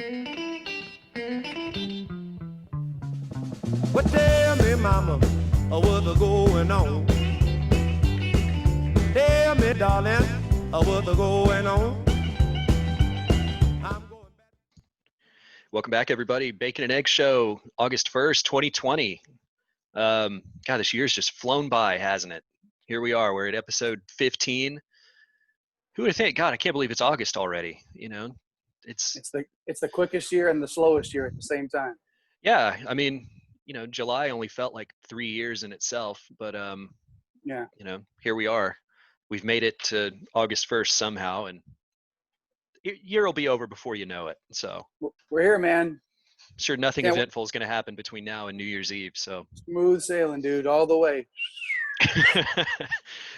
Well, tell me, mama, what's going on? Tell me, darling, what's going on? Welcome back, everybody. Bacon and Egg Show, August 1st, 2020. God, this year's just flown by, hasn't it? Here we are. We're at episode 15. Who would have thought? God, I can't believe it's August already. You know, it's the quickest year and the slowest year at the same time. Yeah, I mean, July only felt like 3 years in itself, but yeah, here we are. We've made it to August 1st somehow, and year will be over before you know it. So we're here, man. I'm sure nothing eventful is going to happen between now and New Year's Eve. So smooth sailing, dude, all the way.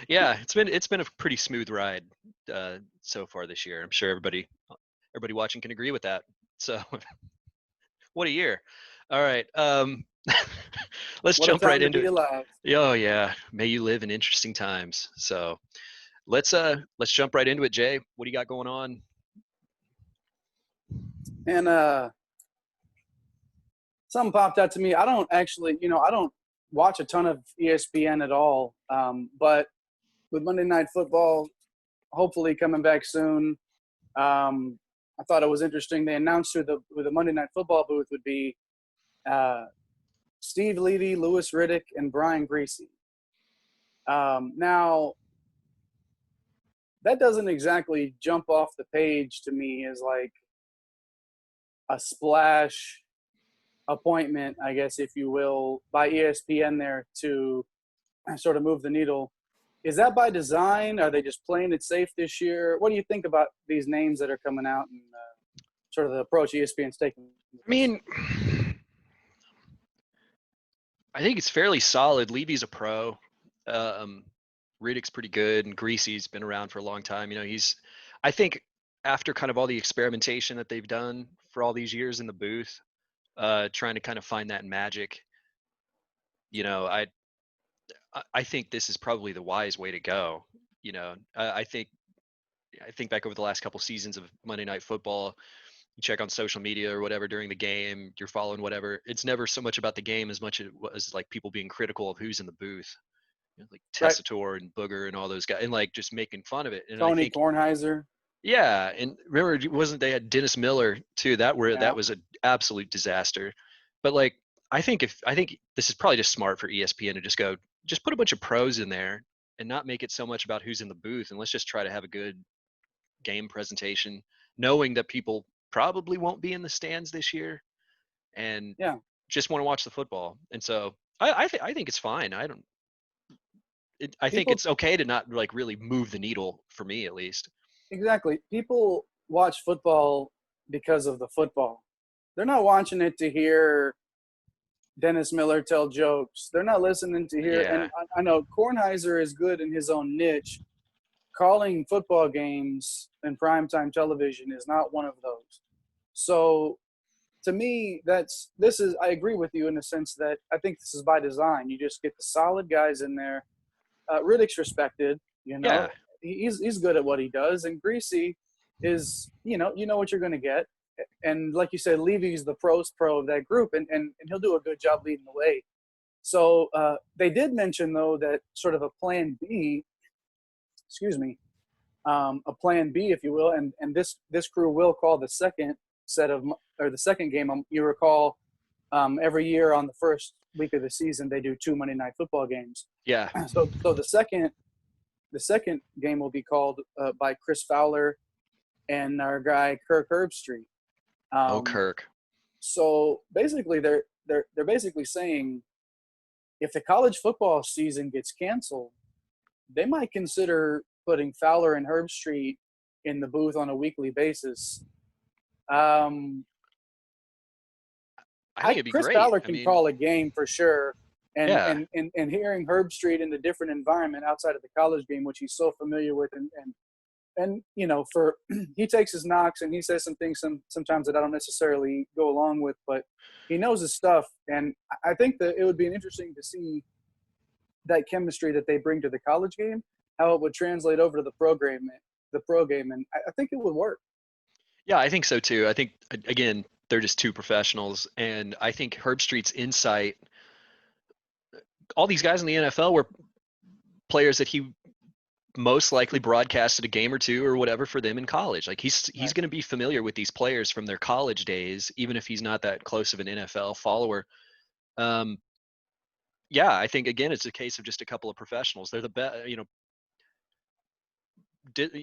Yeah, it's been a pretty smooth ride so far this year. I'm sure everybody watching can agree with that. So what a year. All right. Let's jump right into it. Oh yeah. May you live in interesting times. So let's jump right into it, Jay. What do you got going on? And something popped out to me. I don't actually, I don't watch a ton of ESPN at all. But with Monday Night Football hopefully coming back soon, I thought it was interesting. They announced who the Monday Night Football booth would be. Steve Levy, Louis Riddick, and Brian Griese. Now, that doesn't exactly jump off the page to me as like a splash appointment, I guess, if you will, by ESPN there to sort of move the needle. Is that by design? Are they just playing it safe this year? What do you think about these names that are coming out and sort of the approach ESPN's taking? I mean, I think it's fairly solid. Levy's a pro. Riddick's pretty good, and Griese's been around for a long time. I think after kind of all the experimentation that they've done for all these years in the booth, trying to kind of find that magic, I think this is probably the wise way to go. I think back over the last couple seasons of Monday Night Football, you check on social media or whatever during the game, you're following whatever. It's never so much about the game as much as it was like people being critical of who's in the booth, like Tessitore and Booger and all those guys, and like just making fun of it. And Tony Kornheiser. Yeah, and remember, they had Dennis Miller too? That was an absolute disaster. But like, I think this is probably just smart for ESPN to just put a bunch of pros in there and not make it so much about who's in the booth, and let's just try to have a good game presentation, knowing that people probably won't be in the stands this year and just want to watch the football. And so I think it's fine. I think it's okay to not like really move the needle, for me at least. Exactly. People watch football because of the football. They're not watching it to hear Dennis Miller tell jokes. They're not listening to hear. And I know Kornheiser is good in his own niche. Calling football games and primetime television is not one of those. So to me, I agree with you in the sense that I think this is by design. You just get the solid guys in there. Riddick's respected, he's good at what he does. And Griese is, you know what you're going to get. And like you said, Levy's the pro of that group, and he'll do a good job leading the way. So they did mention, though, that sort of a plan B, a plan B, if you will, and this crew will call the second game. You recall every year on the first week of the season they do 2 Monday Night Football games. Yeah. So the second game will be called by Chris Fowler and our guy Kirk Herbstreit. Kirk. So basically, they're basically saying if the college football season gets canceled, they might consider putting Fowler and Herbstreit in the booth on a weekly basis. I think it'd be Chris great. Fowler can call a game for sure, and hearing Herbstreit in a different environment outside of the college game, which he's so familiar with, and he takes his knocks and he says some things sometimes that I don't necessarily go along with, but he knows his stuff, and I think that it would be interesting to see that chemistry that they bring to the college game, how it would translate over to the pro game, and I think it would work. Yeah, I think so too. I think again, they're just two professionals, and I think Herb Street's insight. All these guys in the NFL were players that he most likely broadcasted a game or two or whatever for them in college. Like he's Right. going to be familiar with these players from their college days, even if he's not that close of an NFL follower. Yeah, I think again it's a case of just a couple of professionals. They're the best,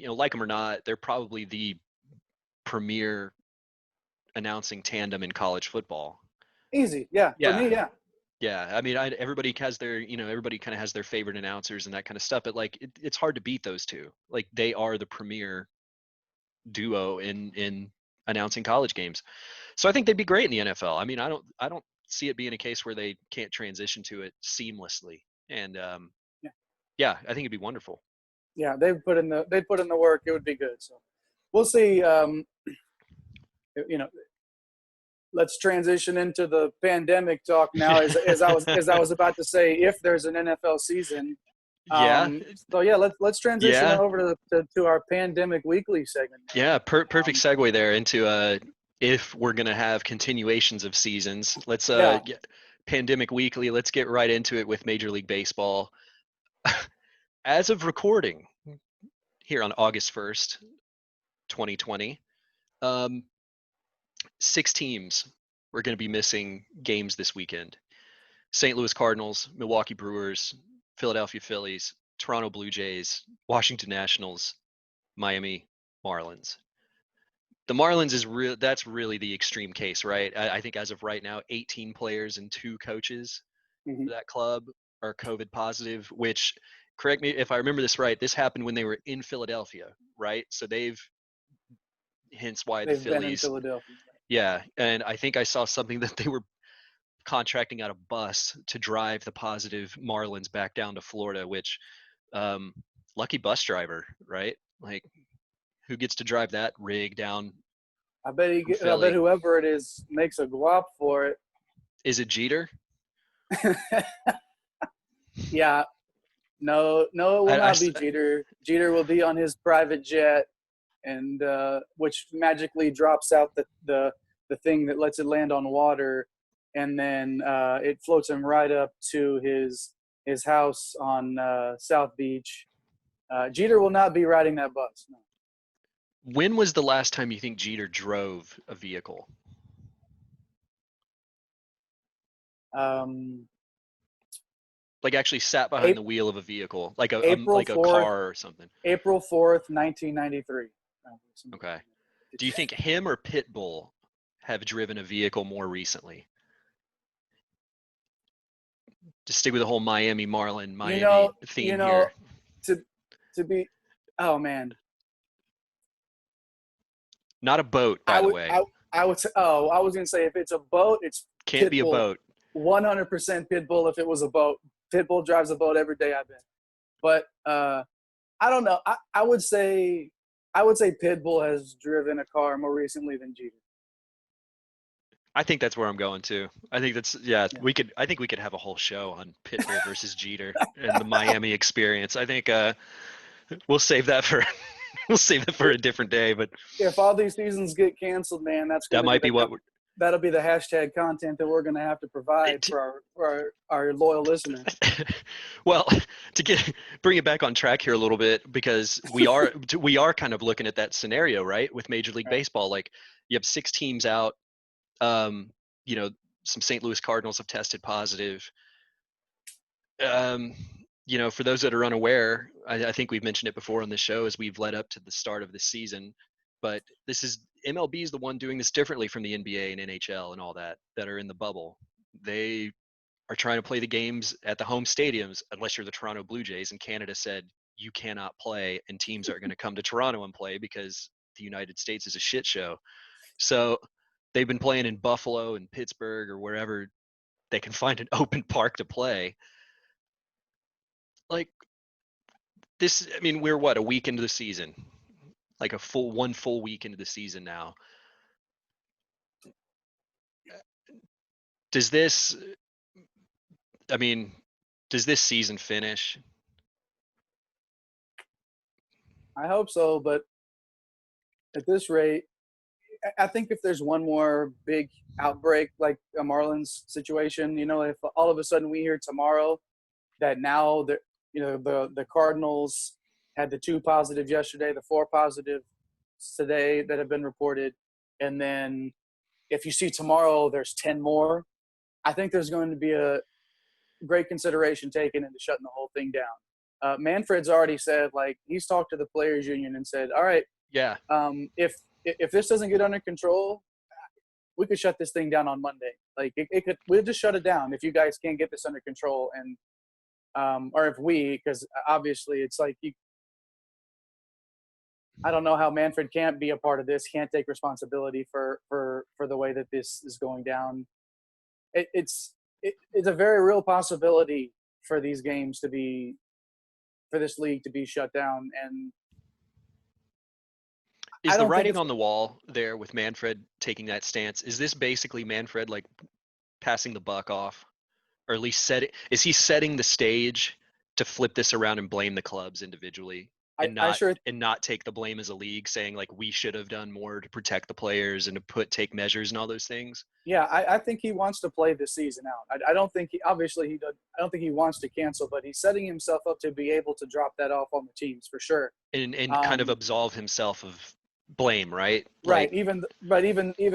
like them or not, they're probably the premier announcing tandem in college football. Easy, yeah. For Yeah. me, yeah. Yeah, I mean, everybody has their, everybody kind of has their favorite announcers and that kind of stuff, but like it's hard to beat those two. Like they are the premier duo in announcing college games. So I think they'd be great in the NFL. I mean, I don't see it being a case where they can't transition to it seamlessly. And Yeah. yeah, I think it'd be wonderful. Yeah, they'd put in the work. It would be good. So we'll see. Let's transition into the pandemic talk now. As I was about to say, if there's an NFL season. Yeah. So yeah, let's transition Yeah. over to our pandemic weekly segment. Yeah, perfect segue there into if we're gonna have continuations of seasons. Let's get pandemic weekly. Let's get right into it with Major League Baseball. As of recording here on August 1st, 2020, 6 teams were going to be missing games this weekend. St. Louis Cardinals, Milwaukee Brewers, Philadelphia Phillies, Toronto Blue Jays, Washington Nationals, Miami Marlins. The Marlins that's really the extreme case, right? I think as of right now, 18 players and 2 coaches for that club are COVID positive, which, correct me if I remember this right, this happened when they were in Philadelphia, right? So hence why the They've been in Phillies. Philadelphia. Yeah, and I think I saw something that they were contracting out a bus to drive the positive Marlins back down to Florida, which lucky bus driver, right? Like who gets to drive that rig down? I bet whoever it is makes a guap for it. Is it Jeter? Yeah. No, it will not be Jeter. Jeter will be on his private jet, and which magically drops out the thing that lets it land on water, and then it floats him right up to his house on South Beach. Jeter will not be riding that bus. No. When was the last time you think Jeter drove a vehicle? Like actually sat behind the wheel of a vehicle, like a car or something. April 4th, 1993. Okay. Do you think him or Pitbull have driven a vehicle more recently? Just stick with the whole Miami theme here. To be, oh man. Not a boat, by the way. I would say, I was going to say if it's a boat, it's can't Pitbull. Be a boat. 100% Pitbull if it was a boat. Pitbull drives a boat every day, I bet. But I don't know. I would say Pitbull has driven a car more recently than Jeter. I think that's where I'm going to. I think that's I think we could have a whole show on Pitbull versus Jeter and the Miami experience. I think we'll save that for a different day. But if all these seasons get canceled, man, that'll be the hashtag content that we're going to have to provide for our loyal listeners. Well, to bring it back on track here a little bit, because we are kind of looking at that scenario, right, with Major League Baseball. Like you have 6 teams out. Some St. Louis Cardinals have tested positive. For those that are unaware, I think we've mentioned it before on the show as we've led up to the start of this season, but MLB is the one doing this differently from the NBA and NHL and all that are in the bubble. They are trying to play the games at the home stadiums unless you're the Toronto Blue Jays, and Canada said you cannot play, and teams are going to come to Toronto and play because the United States is a shit show. So they've been playing in Buffalo and Pittsburgh or wherever they can find an open park to play. Like this, I mean, we're a week into the season, like one full week into the season now. Does this season finish? I hope so, but at this rate, I think if there's one more big outbreak like a Marlins situation, if all of a sudden we hear tomorrow that now the Cardinals had the 2 positives yesterday, the 4 positives today that have been reported, and then if you see tomorrow there's 10 more, I think there's going to be a great consideration taken into shutting the whole thing down. Manfred's already said, like, he's talked to the players union and said, all right, Yeah. If this doesn't get under control, we could shut this thing down on Monday. Like we'll just shut it down if you guys can't get this under control. And or if because obviously it's like I don't know how Manfred can't be a part of this, can't take responsibility for the way that this is going down. It's a very real possibility for these games for this league to be shut down. And is the writing on the wall there with Manfred taking that stance? Is this basically Manfred like passing the buck off, or at least is he setting the stage to flip this around and blame the clubs individually and not take the blame as a league, saying like we should have done more to protect the players and to take measures and all those things? Yeah, I think he wants to play this season out. I don't think I don't think he wants to cancel, but he's setting himself up to be able to drop that off on the teams for sure. And kind of absolve himself of blame, right? Right. Even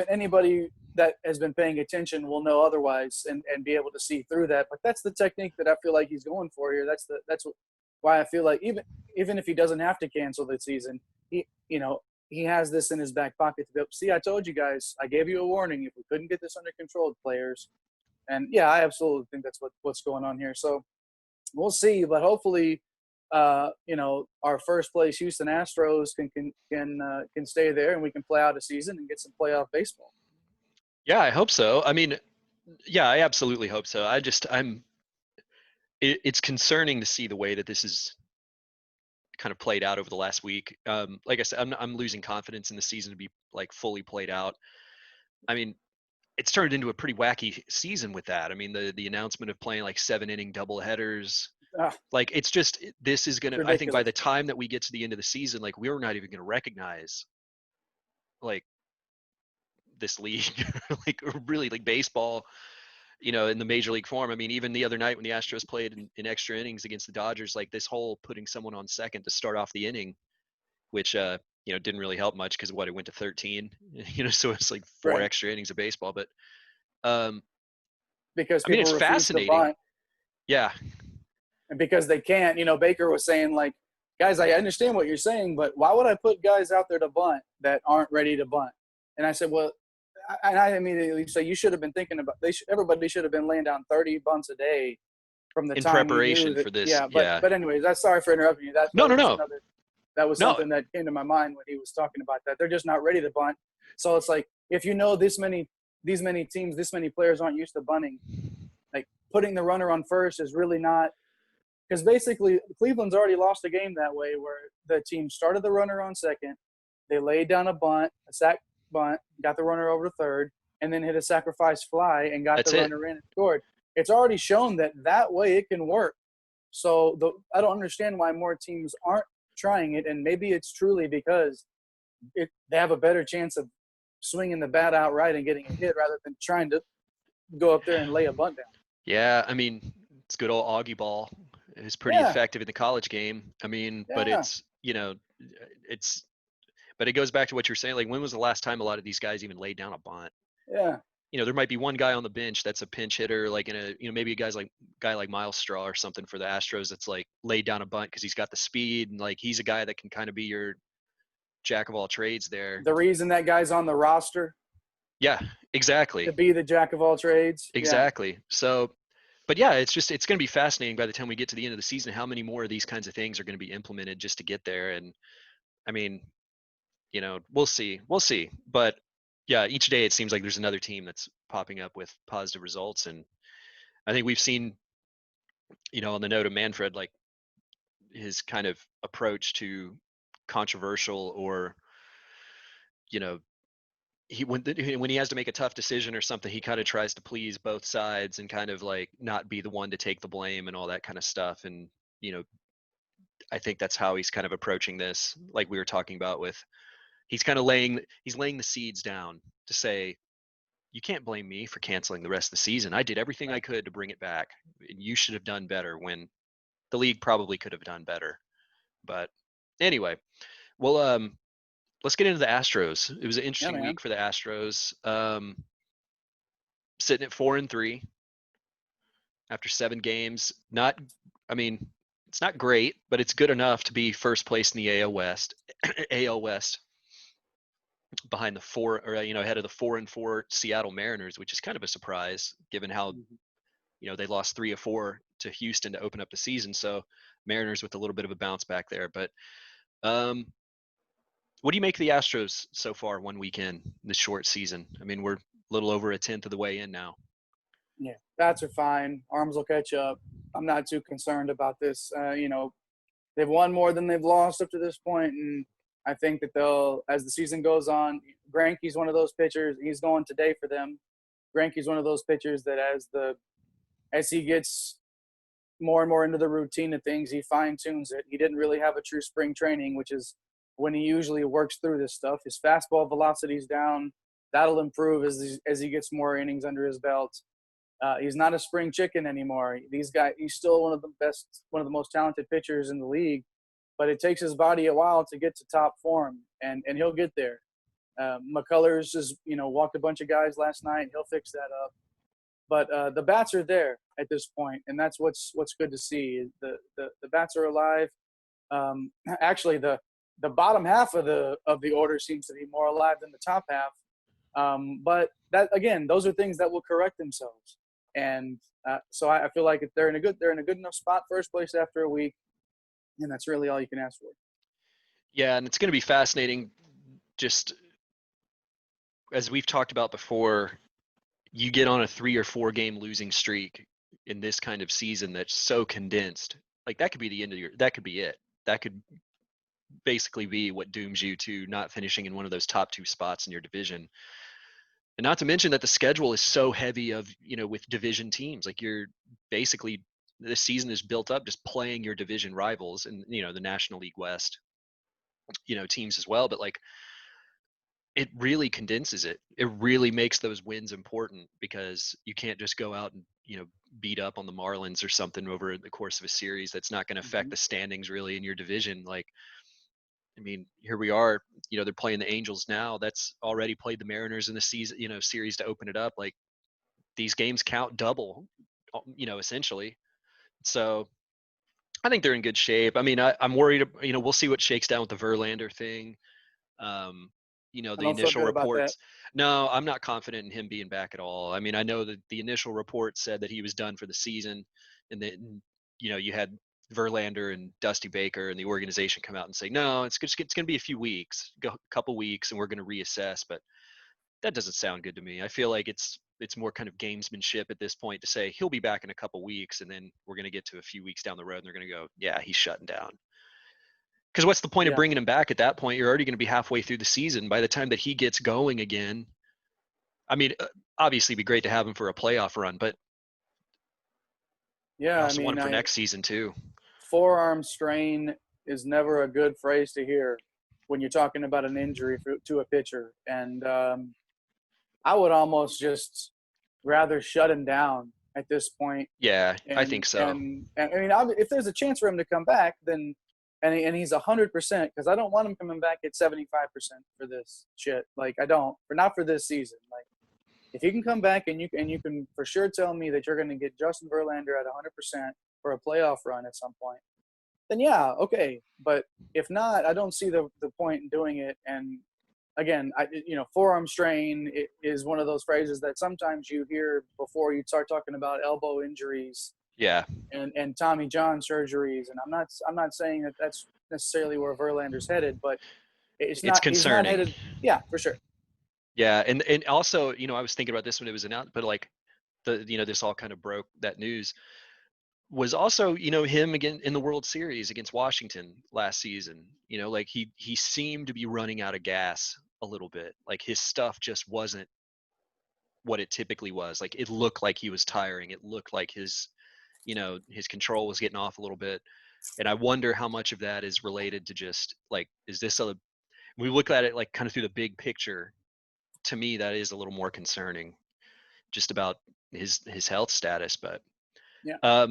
anybody that has been paying attention will know otherwise and be able to see through that. But that's the technique that I feel like he's going for here. Why I feel like even if he doesn't have to cancel the season, he has this in his back pocket to be able to see. I told you guys, I gave you a warning if we couldn't get this under control, players. And yeah, I absolutely think that's what's going on here. So we'll see, but hopefully, our first place Houston Astros can stay there and we can play out a season and get some playoff baseball. Yeah, I hope so. I mean, yeah, I absolutely hope so. It's concerning to see the way that this is kind of played out over the last week. Like I said, I'm losing confidence in the season to be like fully played out. I mean, it's turned into a pretty wacky season with that. I mean, the announcement of playing like 7-inning doubleheaders. Like it's just, this is going to, I think by the time that we get to the end of the season, like we're not even going to recognize like this league, like really like baseball, in the major league form. I mean, even the other night when the Astros played in extra innings against the Dodgers, like this whole putting someone on second to start off the inning, which, didn't really help much because it went to 13, so it's like 4 extra innings of baseball. But because I mean, it's fascinating. Yeah. And because they can't, Baker was saying like, guys, I understand what you're saying, but why would I put guys out there to bunt that aren't ready to bunt? And I said, well, and I immediately say you should have been thinking about everybody should have been laying down 30 bunts a day from the time preparation for this. Yeah, but anyways, sorry for interrupting you. No. That was something that came to my mind when he was talking about that. They're just not ready to bunt. So it's like if these many teams, this many players aren't used to bunting, like putting the runner on first is really not. Because basically, Cleveland's already lost a game that way where the team started the runner on second, they laid down a sack bunt, got the runner over to third, and then hit a sacrifice fly and got the runner in and scored. It's already shown that way it can work. So I don't understand why more teams aren't trying it, and maybe it's truly because they have a better chance of swinging the bat outright and getting a hit rather than trying to go up there and lay a bunt down. Yeah, I mean, it's good old Augie ball. Is pretty effective in the college game. I mean, but it's, but it goes back to what you're saying. Like, when was the last time a lot of these guys even laid down a bunt? Yeah. There might be one guy on the bench that's a pinch hitter, like in a, maybe a guy like Miles Straw or something for the Astros that's like laid down a bunt because he's got the speed and like he's a guy that can kind of be your jack of all trades there. The reason that guy's on the roster. Yeah, exactly. To be the jack of all trades. Exactly. Yeah. So, but yeah, it's going to be fascinating by the time we get to the end of the season, how many more of these kinds of things are going to be implemented just to get there. And I mean, we'll see. But yeah, each day it seems like there's another team that's popping up with positive results. And I think we've seen, on the note of Manfred, like his kind of approach to controversial or, when he has to make a tough decision or something, he kind of tries to please both sides and kind of like not be the one to take the blame and all that kind of stuff. And, I think that's how he's kind of approaching this. Like we were talking about with, he's kind of laying the seeds down to say, you can't blame me for canceling the rest of the season. I did everything I could to bring it back. You should have done better, when the league probably could have done better. But anyway, well, let's get into the Astros. It was an interesting week for the Astros. Sitting at 4-3 after 7 games. It's not great, but it's good enough to be first place in the AL West. AL West, behind ahead of the 4-4 Seattle Mariners, which is kind of a surprise given how, they lost 3 of 4 to Houston to open up the season. So Mariners with a little bit of a bounce back there. But what do you make of the Astros so far, one weekend, this short season? I mean, we're a little over a tenth of the way in now. Yeah, bats are fine. Arms will catch up. I'm not too concerned about this. They've won more than they've lost up to this point, and I think that they'll, as the season goes on, Greinke's one of those pitchers. He's going today for them. Greinke's one of those pitchers that as he gets more and more into the routine of things, he fine-tunes it. He didn't really have a true spring training, which is when he usually works through this stuff. His fastball velocity's down. That'll improve as he gets more innings under his belt. He's not a spring chicken anymore. He's still one of the most talented pitchers in the league, but it takes his body a while to get to top form, and he'll get there. McCullers just, walked a bunch of guys last night. He'll fix that up. But the bats are there at this point, and that's what's good to see. The bats are alive. Actually, the bottom half of the order seems to be more alive than the top half. But that, again, those are things that will correct themselves. And so I feel like they're in a good enough spot, first place after a week, and that's really all you can ask for. Yeah, and it's going to be fascinating. Just as we've talked about before, you get on a 3 or 4 game losing streak in this kind of season that's so condensed. Like, that could be the end of that could be it. That could basically be what dooms you to not finishing in one of those top 2 spots in your division. And not to mention that the schedule is so heavy with division teams. Like, you're basically, the season is built up just playing your division rivals and, the National League West, teams as well. But like, it really condenses it. It really makes those wins important, because you can't just go out and, beat up on the Marlins or something over the course of a series. That's not going to affect the standings really in your division. Like, I mean, here we are, they're playing the Angels now. That's already played the Mariners in the season, series to open it up. Like, these games count double, essentially. So I think they're in good shape. I mean, I'm worried, we'll see what shakes down with the Verlander thing. The initial reports. No, I'm not confident in him being back at all. I mean, I know that the initial report said that he was done for the season, and then, you had Verlander and Dusty Baker and the organization come out and say, no, it's going to be a few weeks, a couple weeks, and we're going to reassess. But that doesn't sound good to me. I feel like it's more kind of gamesmanship at this point to say he'll be back in a couple weeks, and then we're going to get to a few weeks down the road and they're going to go, yeah, he's shutting down. Because what's the point of bringing him back at that point? You're already going to be halfway through the season by the time that he gets going again. I mean, obviously it'd be great to have him for a playoff run, but I also want him for next season too. Forearm strain is never a good phrase to hear when you're talking about an injury to a pitcher. And I would almost just rather shut him down at this point. Yeah, I think so. And I mean, if there's a chance for him to come back, then and he's 100%, because I don't want him coming back at 75% for this shit. Like, I don't, not for this season. Like, if he can come back and you can for sure tell me that you're going to get Justin Verlander at 100% for a playoff run at some point, then yeah, okay. But if not, I don't see the point in doing it. And again, forearm strain is one of those phrases that sometimes you hear before you start talking about elbow injuries. Yeah. And Tommy John surgeries, and I'm not saying that that's necessarily where Verlander's headed, but it's concerning. He's not headed, yeah, for sure. Yeah, and also, I was thinking about this when it was announced, but like this all kind of broke, that news was also, him again in the World Series against Washington last season. Like he seemed to be running out of gas a little bit. Like, his stuff just wasn't what it typically was. Like, it looked like he was tiring. It looked like his control was getting off a little bit. And I wonder how much of that is related to just like, is this We look at it like kind of through the big picture. To me, that is a little more concerning, just about his health status. But Yeah.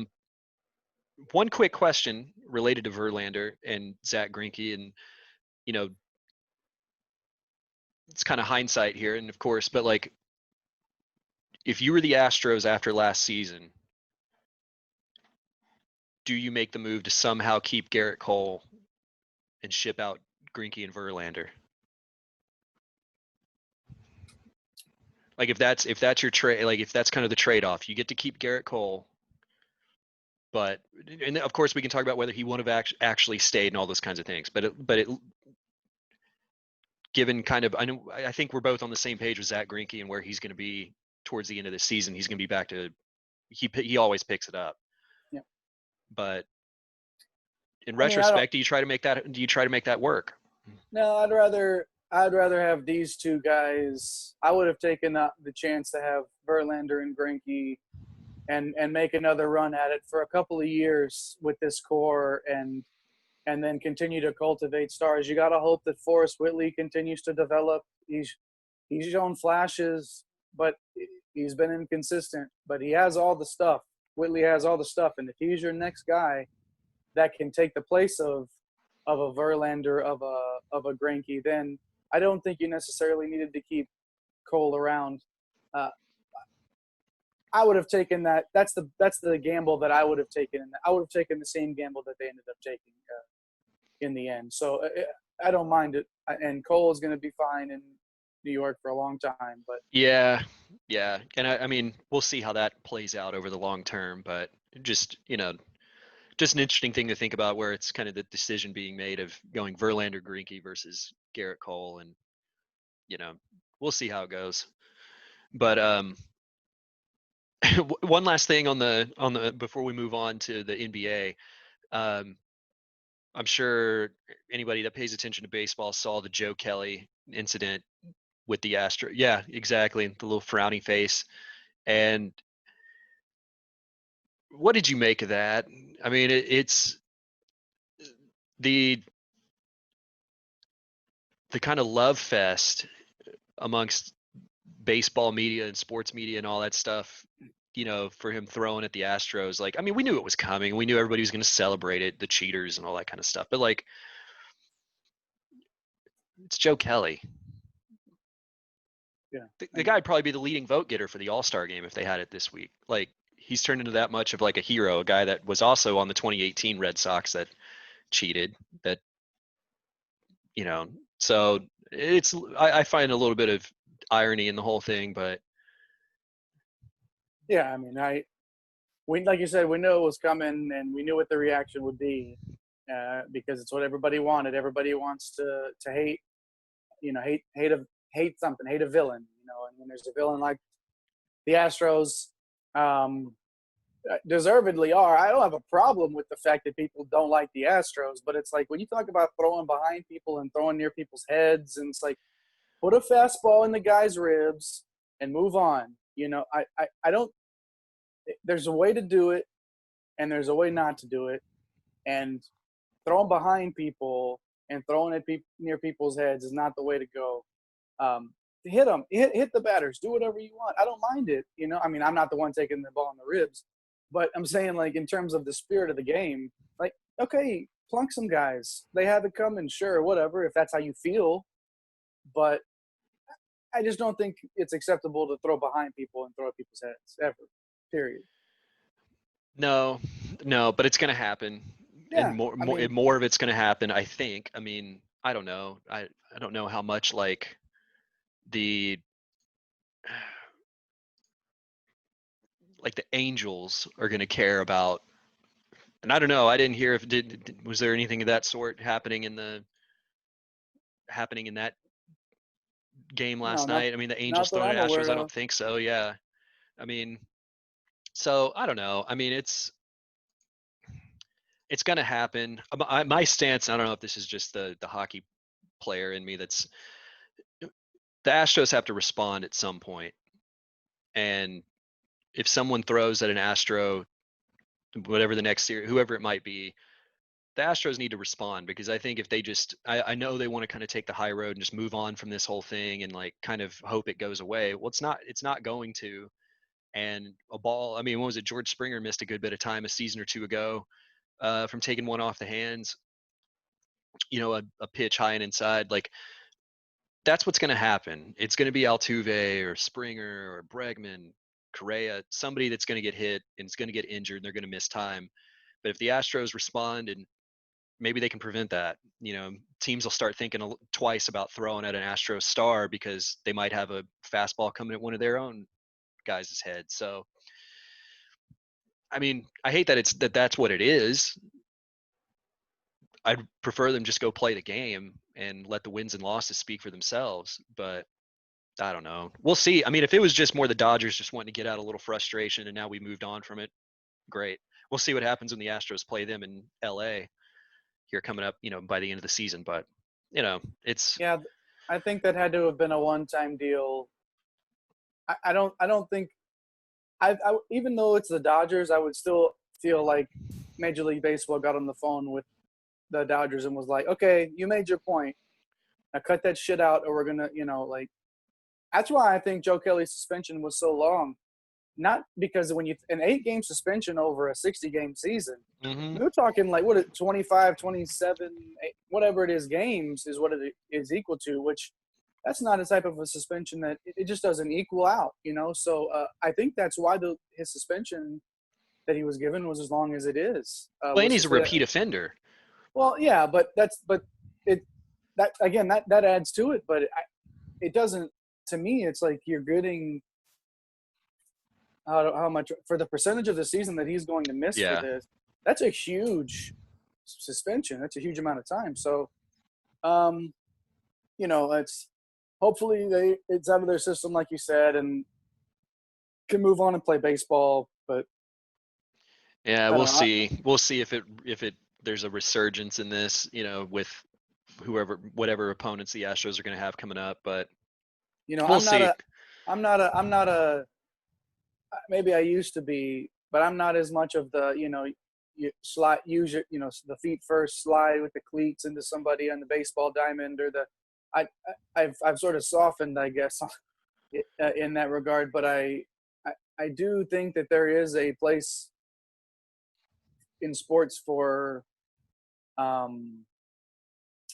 One quick question related to Verlander and Zach Greinke, and you know, it's kind of hindsight here, and of course, but like, if you were the Astros after last season, do you make the move to somehow keep Garrett Cole and ship out Greinke and Verlander? Like, if that's your trade, like if that's kind of the trade-off, you get to keep Garrett Cole, but, and of course we can talk about whether he would have actually stayed and all those kinds of things. But given kind of, I think we're both on the same page with Zach Greinke and where he's going to be towards the end of the season. He's going to be back to, he always picks it up. Yeah. But in retrospect, do you try to make that work? No, I'd rather have these two guys. I would have taken the chance to have Verlander and Greinke and make another run at it for a couple of years with this core, and then continue to cultivate stars. You got to hope that Forrest Whitley continues to develop. He's shown flashes, but he's been inconsistent. But he has all the stuff. Whitley has all the stuff, and if he's your next guy that can take the place of a Verlander, of a Greinke, then I don't think you necessarily needed to keep Cole around. I would have taken that. That's the gamble that I would have taken. I would have taken the same gamble that they ended up taking in the end. So I don't mind it. And Cole is going to be fine in New York for a long time. But yeah, and I mean, we'll see how that plays out over the long term. But just just an interesting thing to think about, where it's kind of the decision being made of going Verlander, Greinke versus Garrett Cole, and we'll see how it goes. But one last thing on the before we move on to the NBA. I'm sure anybody that pays attention to baseball saw the Joe Kelly incident with the Astros. Yeah, exactly. The little frowny face. And what did you make of that? I mean, it's the kind of love fest amongst baseball media and sports media and all that stuff, for him throwing at the Astros. Like, I mean, we knew it was coming. We knew everybody was going to celebrate it, the cheaters and all that kind of stuff. But like, it's Joe Kelly. Yeah, the guy would probably be the leading vote getter for the All-Star game if they had it this week. Like, he's turned into that much of like a hero, a guy that was also on the 2018 Red Sox that cheated, that, so it's, I find a little bit of irony in the whole thing, but. Yeah, I mean, like you said, we knew it was coming, and we knew what the reaction would be, because it's what everybody wanted. Everybody wants to hate, hate something, hate a villain, and when there's a villain like the Astros, deservedly are. I don't have a problem with the fact that people don't like the Astros, but it's like when you talk about throwing behind people and throwing near people's heads, and it's like, put a fastball in the guy's ribs and move on. I don't. There's a way to do it, and there's a way not to do it, and throwing behind people and throwing it near people's heads is not the way to go. Hit them, hit the batters, do whatever you want. I don't mind it. I mean, I'm not the one taking the ball in the ribs, but I'm saying, like, in terms of the spirit of the game, like, okay, plunk some guys. They have it coming, sure, whatever, if that's how you feel. But I just don't think it's acceptable to throw behind people and throw at people's heads ever. Period. No, but it's going to happen. Yeah, and more of it's going to happen, I think. I mean, I don't know. I don't know how much like the Angels are going to care about. And I don't know. I didn't hear if was there anything of that sort happening in that game last night. I mean, the Angels throwing at Astros, I don't think so. Yeah. I mean, so I don't know. I mean, it's going to happen. My stance, I don't know if this is just the hockey player in me, that's the Astros have to respond at some point. And if someone throws at an Astro, whatever the next series, whoever it might be, the Astros need to respond, because I think if they just, I know they want to kind of take the high road and just move on from this whole thing and like kind of hope it goes away. Well, it's not going to. And a ball, I mean, what was it? George Springer missed a good bit of time a season or two ago from taking one off the hands, a pitch high and inside. Like, that's what's going to happen. It's going to be Altuve or Springer or Bregman, Correa, somebody that's going to get hit and it's going to get injured and they're going to miss time. But if the Astros respond, and maybe they can prevent that, teams will start thinking twice about throwing at an Astros star because they might have a fastball coming at one of their own guys' head. So, I mean, I hate that that's what it is. I'd prefer them just go play the game and let the wins and losses speak for themselves. But I don't know. We'll see. I mean, if it was just more the Dodgers just wanting to get out a little frustration and now we moved on from it, great. We'll see what happens when the Astros play them in LA here coming up, by the end of the season. But, it's. Yeah, I think that had to have been a one-time deal. I don't think I even though it's the Dodgers, I would still feel like Major League Baseball got on the phone with the Dodgers and was like, okay, you made your point. Now cut that shit out or we're going to, that's why I think Joe Kelly's suspension was so long. Not because when an 8-game suspension over a 60-game season, we're talking like, 25, 27, whatever it is, games is what it is equal to, which that's not a type of a suspension that it just doesn't equal out, So I think that's why his suspension that he was given was as long as it is. Well, and he's a repeat offender. Well, yeah, but that adds to it, but it doesn't. To me, it's like you're getting how much for the percentage of the season that he's going to miss for this. That's a huge suspension. That's a huge amount of time. So, it's hopefully it's out of their system, like you said, and can move on and play baseball. But yeah, we'll see. We'll see if it there's a resurgence in this, with whatever opponents the Astros are going to have coming up. But we'll see. I'm not a. Maybe I used to be, but I'm not as much of the, you slide, use your, the feet first, slide with the cleats into somebody on the baseball diamond or I've sort of softened, I guess, in that regard. But I do think that there is a place in sports for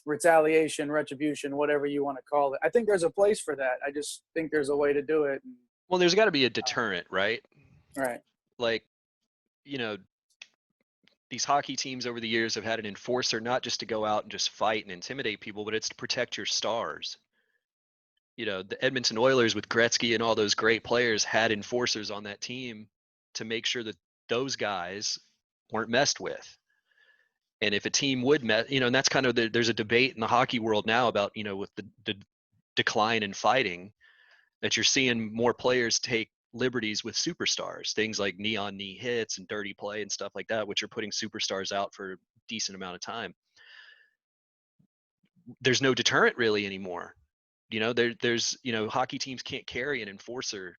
retaliation, retribution, whatever you want to call it. I think there's a place for that. I just think there's a way to do it. Well, there's got to be a deterrent, right? Right. Like, these hockey teams over the years have had an enforcer, not just to go out and just fight and intimidate people, but it's to protect your stars. The Edmonton Oilers with Gretzky and all those great players had enforcers on that team to make sure that those guys weren't messed with. And if a team would and that's kind of there's a debate in the hockey world now about, with the decline in fighting, that you're seeing more players take liberties with superstars, things like neon knee hits and dirty play and stuff like that, which are putting superstars out for a decent amount of time. There's no deterrent really anymore. There's hockey teams can't carry an enforcer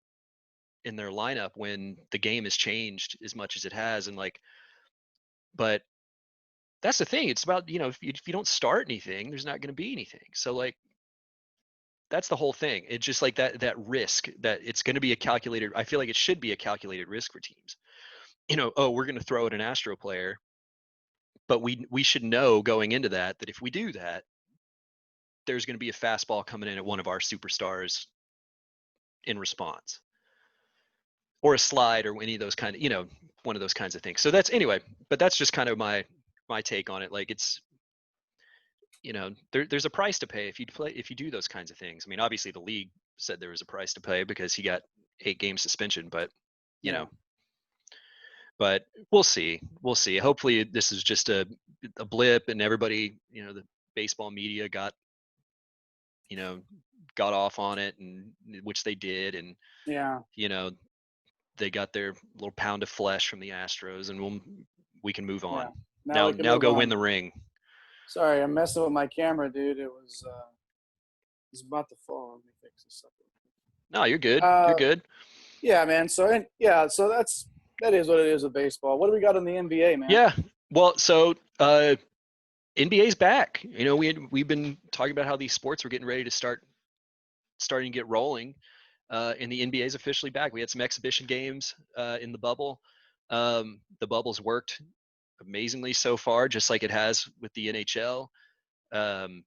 in their lineup when the game has changed as much as it has. And but that's the thing. It's about, if you don't start anything, there's not going to be anything. So that's the whole thing. It's just like that risk that it's going to be a calculated. I feel like it should be a calculated risk for teams. We're going to throw at an Astro player, but we should know going into that if we do that, there's going to be a fastball coming in at one of our superstars in response, or a slide, or any of those kind of, one of those kinds of things. So but that's just kind of my take on it. Like, it's, there's a price to pay if you do those kinds of things. I mean, obviously the league said there was a price to pay because he got 8-game suspension, but but we'll see. Hopefully this is just a blip, and everybody, the baseball media got off on it, and which they did. And they got their little pound of flesh from the Astros, and we can move on. Now go win the ring. Sorry, I'm messing with my camera, dude. It's about to fall. Let me fix this up. No, you're good. You're good. Yeah, man. So that is what it is with baseball. What do we got in the NBA, man? Yeah. Well, so NBA's back. You know, we've been talking about how these sports were getting ready to starting to get rolling, and the NBA is officially back. We had some exhibition games in the bubble. The bubble's worked amazingly so far, just like it has with the NHL. Um,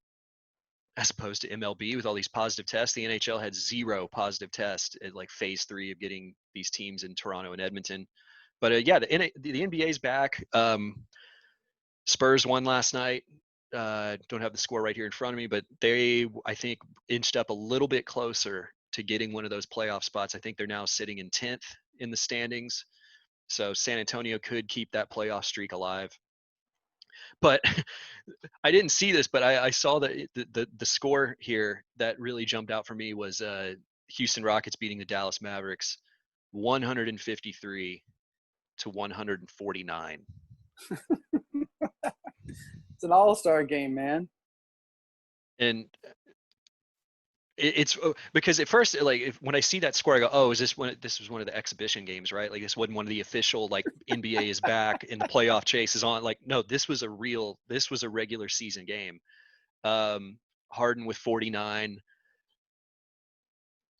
as opposed to MLB with all these positive tests, the NHL had 0 positive tests at like phase 3 of getting these teams in Toronto and Edmonton. But yeah, the NBA is back. Spurs won last night. Don't have the score right here in front of me, but they, I think, inched up a little bit closer to getting one of those playoff spots. I think they're now sitting in 10th in the standings. So San Antonio could keep that playoff streak alive. But I didn't see this, but I saw that the score here that really jumped out for me was Houston Rockets beating the Dallas Mavericks 153 to 149. It's an all-star game, man. And it's because at first, like, when I see that score, I go, "Oh, is this one? This was one of the exhibition games, right? Like, this wasn't one of the official, like, NBA is back and the playoff chase is on." Like, no, this was a regular season game. Harden with 49.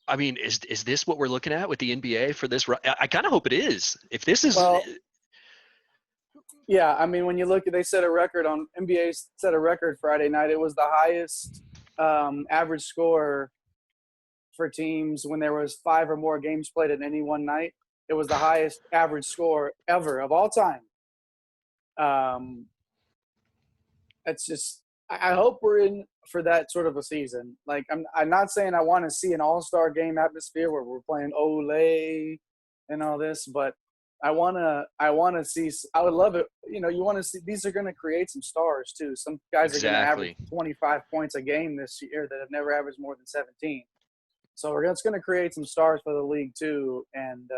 I mean, is this what we're looking at with the NBA for this? I kind of hope it is. If this is, well, yeah, I mean, when you look at, they set a record on NBA set a record Friday night. It was the highest average score for teams when there was 5 or more games played in any one night. It was the highest average score ever of all time. It's just, I hope we're in for that sort of a season. Like, I'm not saying I want to see an all-star game atmosphere where we're playing Olay and all this, but I want to see, I would love it. You know, you want to see, these are going to create some stars too. Some guys are going to average 25 points a game this year that have never averaged more than 17. So it's going to create some stars for the league too. And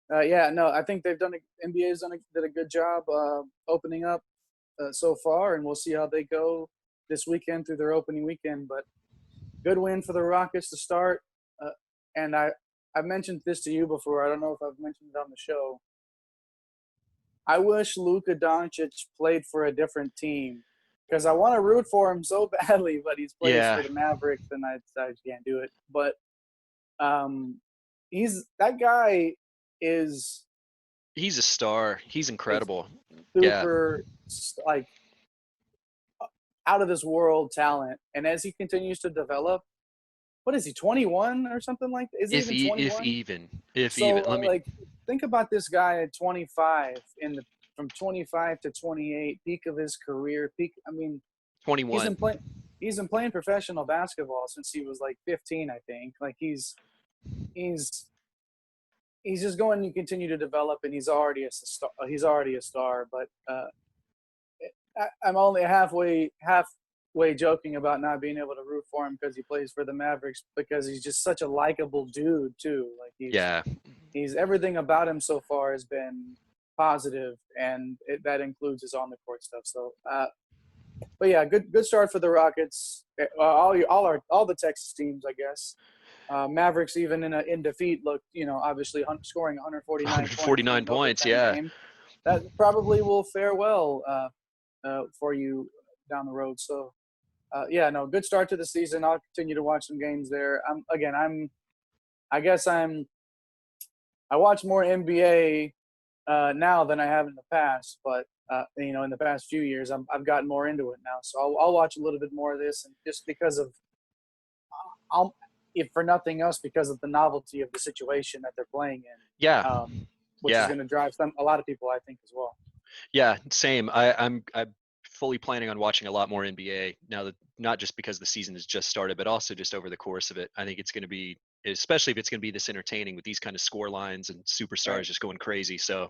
yeah, no, I think NBA's did a good job opening up so far, and we'll see how they go this weekend through their opening weekend. But good win for the Rockets to start. And I've mentioned this to you before. I don't know if I've mentioned it on the show. I wish Luka Doncic played for a different team because I want to root for him so badly, but he's played for the Mavericks, and I can't do it. But that guy is – he's a star. He's incredible. Super, like, out of this world talent. And as he continues to develop, what is he, 21 or something like that? Is he even 21? If even. Like, think about this guy at 25 from 25 to 28, peak of his career. I mean, 21. He's been playing professional basketball since he was like 15, I think. Like, he's just going to continue to develop, and he's already a star. But I'm only halfway joking about not being able to root for him because he plays for the Mavericks, because he's just such a likable dude too. Like, he's everything about him so far has been positive, and that includes his on the court stuff. So, but yeah, good start for the Rockets. All the Texas teams, I guess. Mavericks, even in defeat, looked, obviously scoring 149 points. Yeah, game. That probably will fare well for you down the road. So, yeah, no, good start to the season. I'll continue to watch some games there. I watch more NBA now than I have in the past, but in the past few years, I've gotten more into it now. So I'll watch a little bit more of this, and just because of, if for nothing else, because of the novelty of the situation that they're playing in. Yeah. Which is going to drive a lot of people, I think, as well. Yeah, same. I'm fully planning on watching a lot more NBA now, that not just because the season has just started, but also just over the course of it. I think it's going to be, especially if it's going to be this entertaining with these kind of score lines and superstars just going crazy. So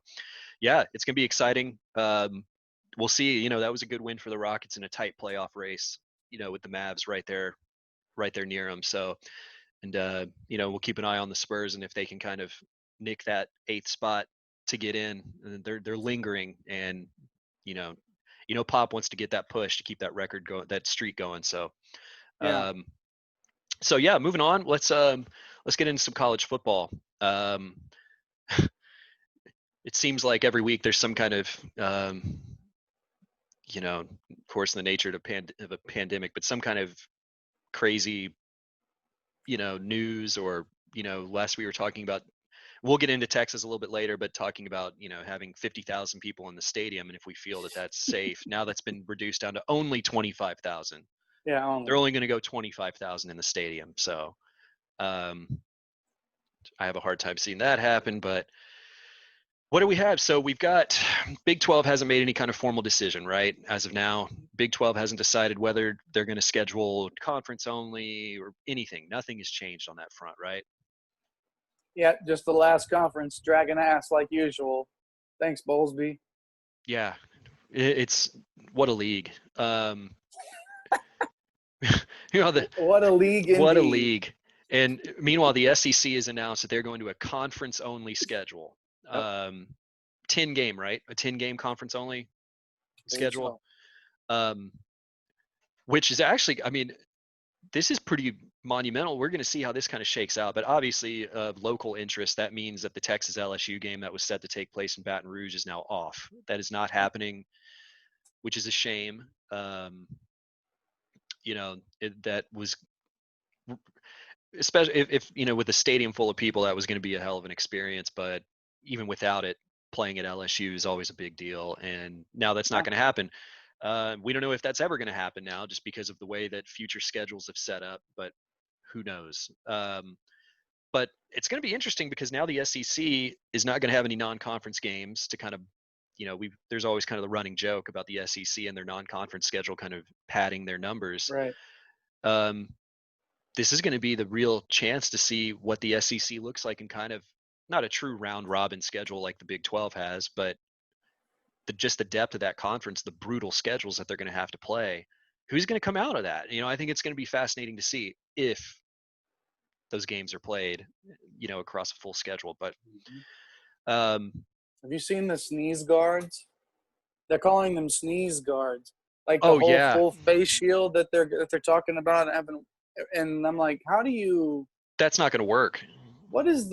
yeah, it's going to be exciting. We'll see. That was a good win for the Rockets in a tight playoff race, with the Mavs right there near them. So, and we'll keep an eye on the Spurs, and if they can kind of nick that 8th spot to get in, they're lingering, and Pop wants to get that push to keep that record going, that streak going. So yeah. Moving on, let's get into some college football. it seems like every week there's some kind of, of course, in the nature of a pandemic, but some kind of crazy, news or, last we were talking about, we'll get into Texas a little bit later, but talking about, having 50,000 people in the stadium. And if we feel that that's safe, now that's been reduced down to only 25,000. Yeah, They're only going to go 25,000 in the stadium. So I have a hard time seeing that happen, but what do we have? So we've got Big 12 hasn't made any kind of formal decision, right? As of now, Big 12 hasn't decided whether they're going to schedule conference only or anything. Nothing has changed on that front, right? Yeah, just the last conference, dragging ass like usual. Thanks, Bowlesby. Yeah, it's what a league. What a league indeed. What a league. And meanwhile, the SEC has announced that they're going to a conference-only schedule. Yep. 10 game, right? A 10-game conference-only schedule. So. Which is actually, this is pretty monumental. We're going to see how this kind of shakes out. But obviously, local interest, that means that the Texas LSU game that was set to take place in Baton Rouge is now off. That is not happening, which is a shame. That was, especially if with a stadium full of people, that was going to be a hell of an experience. But even without it, playing at LSU is always a big deal. And now that's not going to happen. We don't know if that's ever going to happen now, just because of the way that future schedules have set up, but who knows? But it's going to be interesting because now the SEC is not going to have any non-conference games to kind of, there's always kind of the running joke about the SEC and their non-conference schedule kind of padding their numbers. Right. This is going to be the real chance to see what the SEC looks like in kind of not a true round robin schedule like the Big 12 has, but just the depth of that conference, the brutal schedules that they're going to have to play. Who's going to come out of that? I think it's going to be fascinating to see if those games are played, across a full schedule. But have you seen the sneeze guards? They're calling them sneeze guards, like the full face shield that they're talking about having. And I'm like, how do you? That's not going to work. What is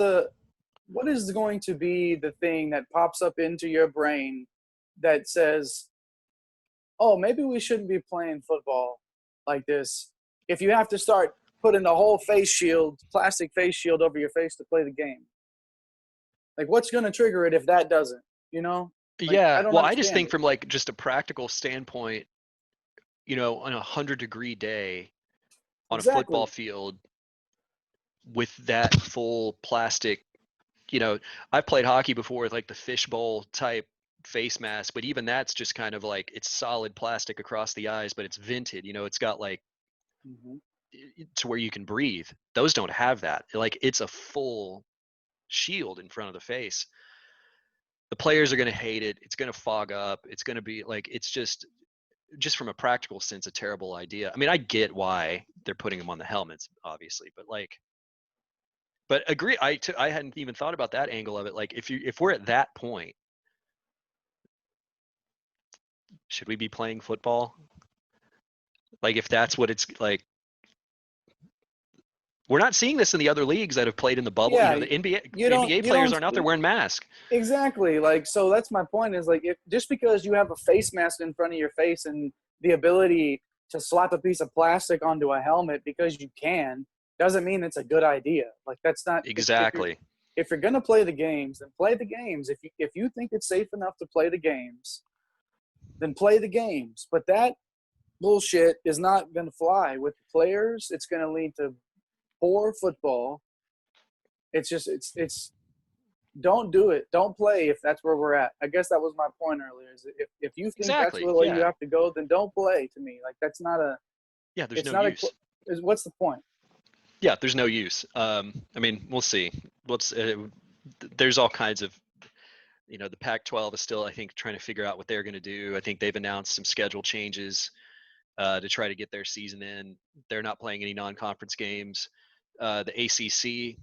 going to be the thing that pops up into your brain that says, oh, maybe we shouldn't be playing football like this if you have to start putting the whole plastic face shield over your face to play the game? Like, what's going to trigger it if that doesn't, I just think from like just a practical standpoint, on 100-degree day on a football field with that full plastic, I've played hockey before with like the fishbowl type face mask, but even that's just kind of like it's solid plastic across the eyes, but it's vented, it's got like to where you can breathe. Those don't have that. Like it's a full shield in front of the face. The players are going to hate it. It's going to fog up. It's going to be like, it's just from a practical sense, a terrible idea. I get why they're putting them on the helmets, obviously, but agree. I hadn't even thought about that angle of it. Like if we're at that point, should we be playing football? Like if that's what it's like, we're not seeing this in the other leagues that have played in the bubble. Yeah, the NBA players aren't out there wearing masks. Exactly. Like, so that's my point is like, if just because you have a face mask in front of your face and the ability to slap a piece of plastic onto a helmet because you can, doesn't mean it's a good idea. Like that's not exactly. If you're going to play the games, then play the games. If you think it's safe enough to play the games, then play the games. But that bullshit is not going to fly with the players. It's going to lead to poor football. It's just it's don't do it. Don't play if that's where we're at. I guess that was my point earlier. Is if you think that's the way you have to go, then don't play. To me, like that's not a. Yeah, there's no use. What's the point? Yeah, there's no use. We'll see. There's all kinds of. The Pac-12 is still, I think, trying to figure out what they're going to do. I think they've announced some schedule changes to try to get their season in. They're not playing any non-conference games. The ACC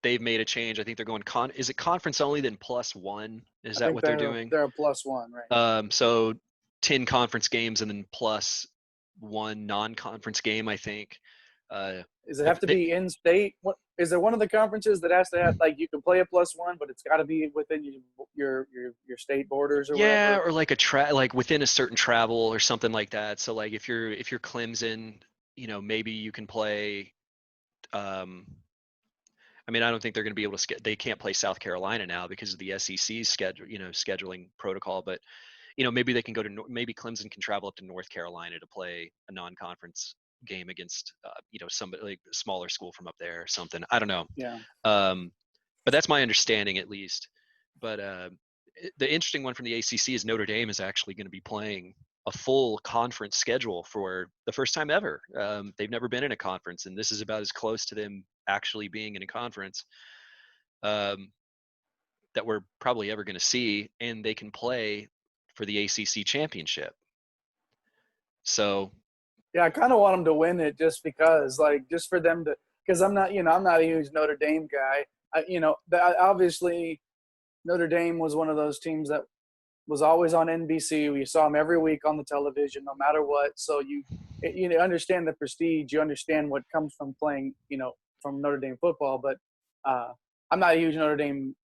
they've made a change. I think they're going is it conference only then +1? Is that what they're doing? They're a +1, right? So 10 conference games and then +1 non-conference game, I think. Does it have to be in state? What is there one of the conferences that has to have, like, you can play a +1, but it's got to be within your state borders or Yeah, whatever? or like like within a certain travel or something like that. So like if you're Clemson, maybe you can play. I mean, I don't think they're going to be able to. They can't play South Carolina now because of the SEC's schedule, scheduling protocol. But maybe they can go to. Maybe Clemson can travel up to North Carolina to play a non-conference game against, somebody like a smaller school from up there or something. I don't know. Yeah. But that's my understanding at least. But the interesting one from the ACC is Notre Dame is actually going to be playing a full conference schedule for the first time ever. They've never been in a conference, and this is about as close to them actually being in a conference that we're probably ever going to see, and they can play for the ACC championship. So Yeah, I kind of want them to win it just because, like, just for them to, because I'm not a huge Notre Dame guy. Obviously Notre Dame was one of those teams that was always on NBC. We saw them every week on the television, no matter what. So you understand the prestige, you understand what comes from playing, from Notre Dame football. But I'm not a huge Notre Dame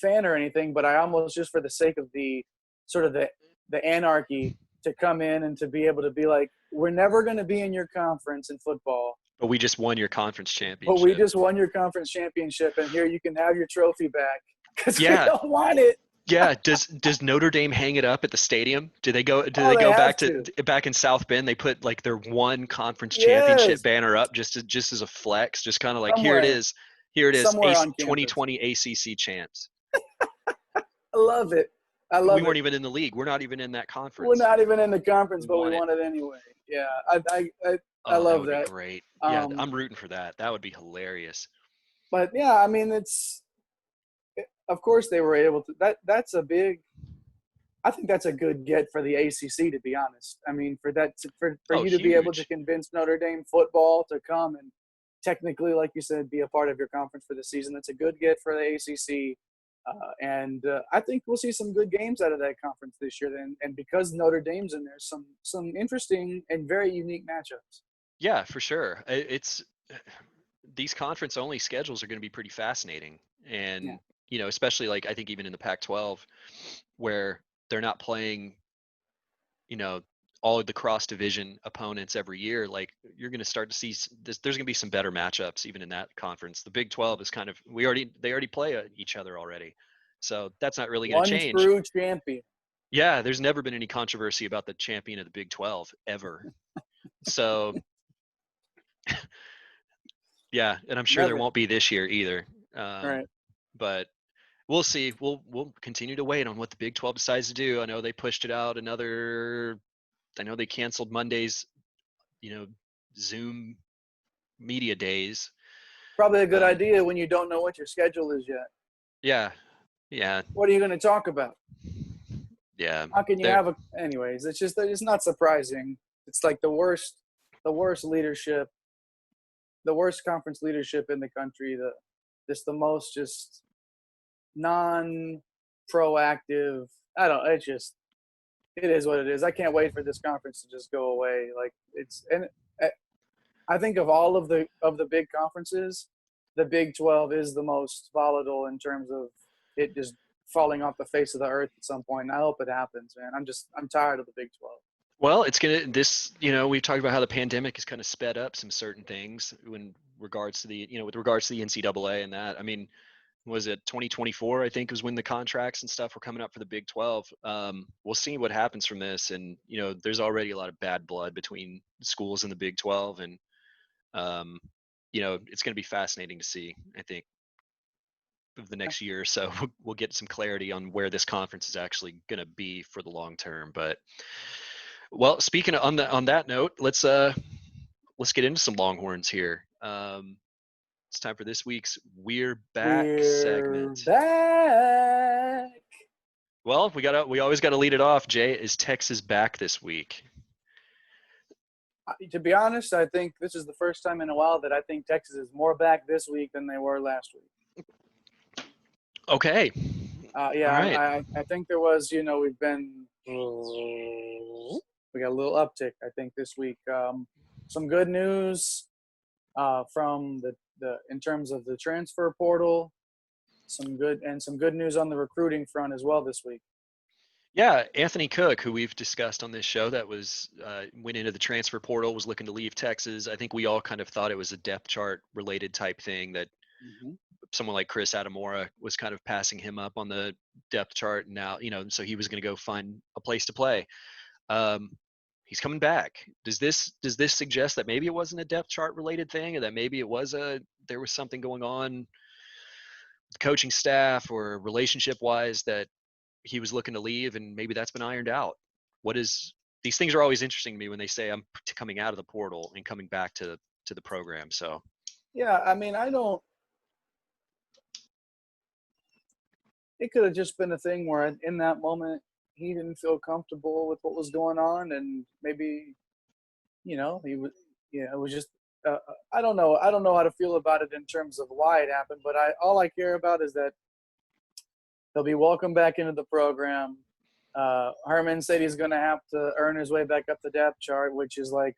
fan or anything, but I almost, just for the sake of the sort of the anarchy, to come in and to be able to be like, we're never going to be in your conference in football, but we just won your conference but we championship. just won your conference championship, and here you can have your trophy back because we Yeah. don't want it. Yeah. Does Notre Dame hang it up at the stadium? Do they go They have back in South Bend? They put like their one conference championship Yes, banner up just as a flex, just kind of like, here it somewhere, is. Here it is. somewhere on campus. 2020 ACC champs. I love it. I We love weren't it. even in the league. We're not even in that We're conference. not even in the conference, We but we won it. want it anyway. Yeah, I Oh, that love would be that. great. Yeah, I'm rooting for that. That would be hilarious. But yeah, I mean, of course they were able to. That's a big. I think that's a good get for the ACC, to be honest. I mean, for Oh, you to be able to huge. convince Notre Dame football to come and technically, like you said, be a part of your conference for the season. That's a good get for the ACC. And I think we'll see some good games out of that conference this year. And because Notre Dame's in there, some interesting and very unique matchups. Yeah, for sure. It's these conference only schedules are going to be pretty fascinating. Yeah. And, especially like I think even in the Pac-12 where they're not playing, you know, all of the cross division opponents every year, like you're going to start to see this, there's going to be some better matchups even in that conference. The Big 12 is kind of, they already play each other already. So that's not really going to One change. true champion. Yeah, there's never been any controversy about the champion of the Big 12 ever. So yeah, and I'm sure there Never. won't be this year either. Right. But we'll see. We'll continue to wait on what the Big 12 decides to do. I know they pushed it out another. I know they canceled Monday's, Zoom media days. Probably a good idea when you don't know what your schedule is yet. Yeah, yeah, What are you going to talk about? yeah. How can you have anyways, it's not surprising. It's like the worst leadership, the worst conference leadership in the country, the most just non-proactive. It is what it is. I can't wait for this conference to just go away. Like I think of all of the big conferences, the Big 12 is the most volatile in terms of it just falling off the face of the earth at some point. And I hope it happens, man. I'm tired of the Big 12. Well, it's gonna we've talked about how the pandemic has kind of sped up some certain things with regards to the NCAA and that. I mean, was it 2024? I think was when the contracts and stuff were coming up for the Big 12. We'll see what happens from this, and there's already a lot of bad blood between schools in the Big 12, and it's going to be fascinating to see. I think of the next year or so, we'll get some clarity on where this conference is actually going to be for the long term. But well, speaking on that note, let's get into some Longhorns here. It's time for this week's We're Back segment. Back. Well, we always got to lead it off. Jay, is Texas back this week? To be honest, I think this is the first time in a while that I think Texas is more back this week than they were last week. Okay. Yeah, all right. I think there was, we got a little uptick, I think, this week. Some good news from the in terms of the transfer portal, some good news on the recruiting front as well this week. Yeah, Anthony Cook, who we've discussed on this show, that was went into the transfer portal, was looking to leave Texas. I think we all kind of thought it was a depth chart related type thing, that someone like Chris Adamora was kind of passing him up on the depth chart. And now, so he was going to go find a place to play. He's coming back. Does this suggest that maybe it wasn't a depth chart related thing, or that maybe there was something going on with coaching staff or relationship wise that he was looking to leave, and maybe that's been ironed out? These things are always interesting to me when they say I'm coming out of the portal and coming back to the program. So yeah, I mean, it could have just been a thing where in that moment he didn't feel comfortable with what was going on, and maybe, he was, it was just, I don't know how to feel about it in terms of why it happened, but all I care about is that he'll be welcome back into the program. Herman said he's going to have to earn his way back up the depth chart, which is like,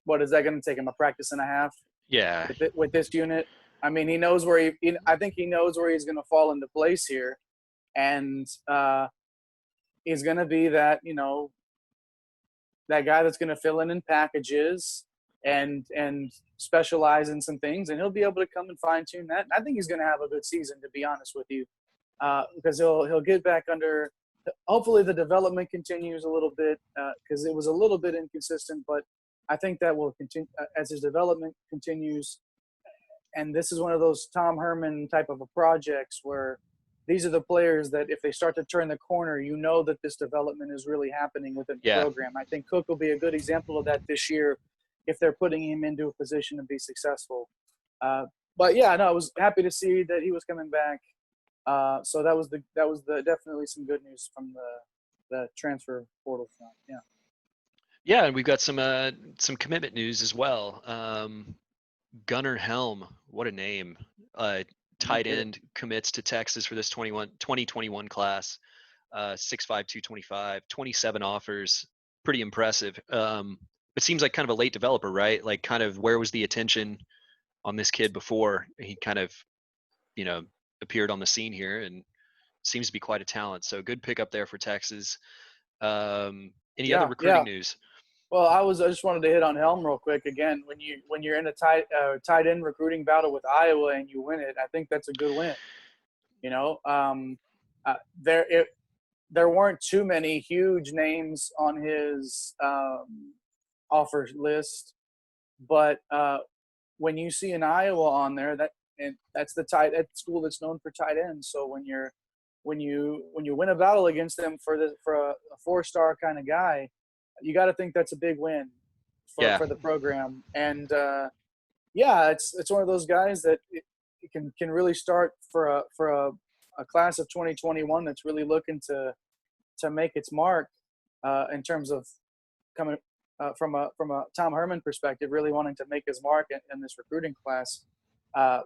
what is that going to take him, a practice and a half? Yeah. With this unit. I mean, he knows I think he knows where he's going to fall into place here. And he's going to be that, that guy that's going to fill in packages and specialize in some things. And he'll be able to come and fine tune that. And I think he's going to have a good season, to be honest with you. Because he'll get back under. Hopefully the development continues a little bit, because it was a little bit inconsistent, but I think that will continue as his development continues. And this is one of those Tom Herman type of projects where these are the players that if they start to turn the corner, that this development is really happening within the program. I think Cook will be a good example of that this year if they're putting him into a position to be successful. But yeah, no, I was happy to see that he was coming back. So that was definitely some good news from the transfer portal front. Yeah. Yeah, and we've got some commitment news as well. Gunnar Helm, what a name! Tight end commits to Texas for this 2021 class. 6'5", 225, 27 offers, pretty impressive. It seems like kind of a late developer, right? Like, kind of where was the attention on this kid before he kind of, appeared on the scene here, and seems to be quite a talent. So good pickup there for Texas. Any other recruiting news? Well, I just wanted to hit on Helm real quick again. When you're in a tight end recruiting battle with Iowa and you win it, I think that's a good win. There weren't too many huge names on his offer list, but when you see an Iowa on there, that's that school that's known for tight ends. So when you win a battle against them for a 4-star kind of guy, you got to think that's a big win for the program. And it's one of those guys that it can really start for a class of 2021 that's really looking to make its mark in terms of coming from a Tom Herman perspective, really wanting to make his mark in this recruiting class.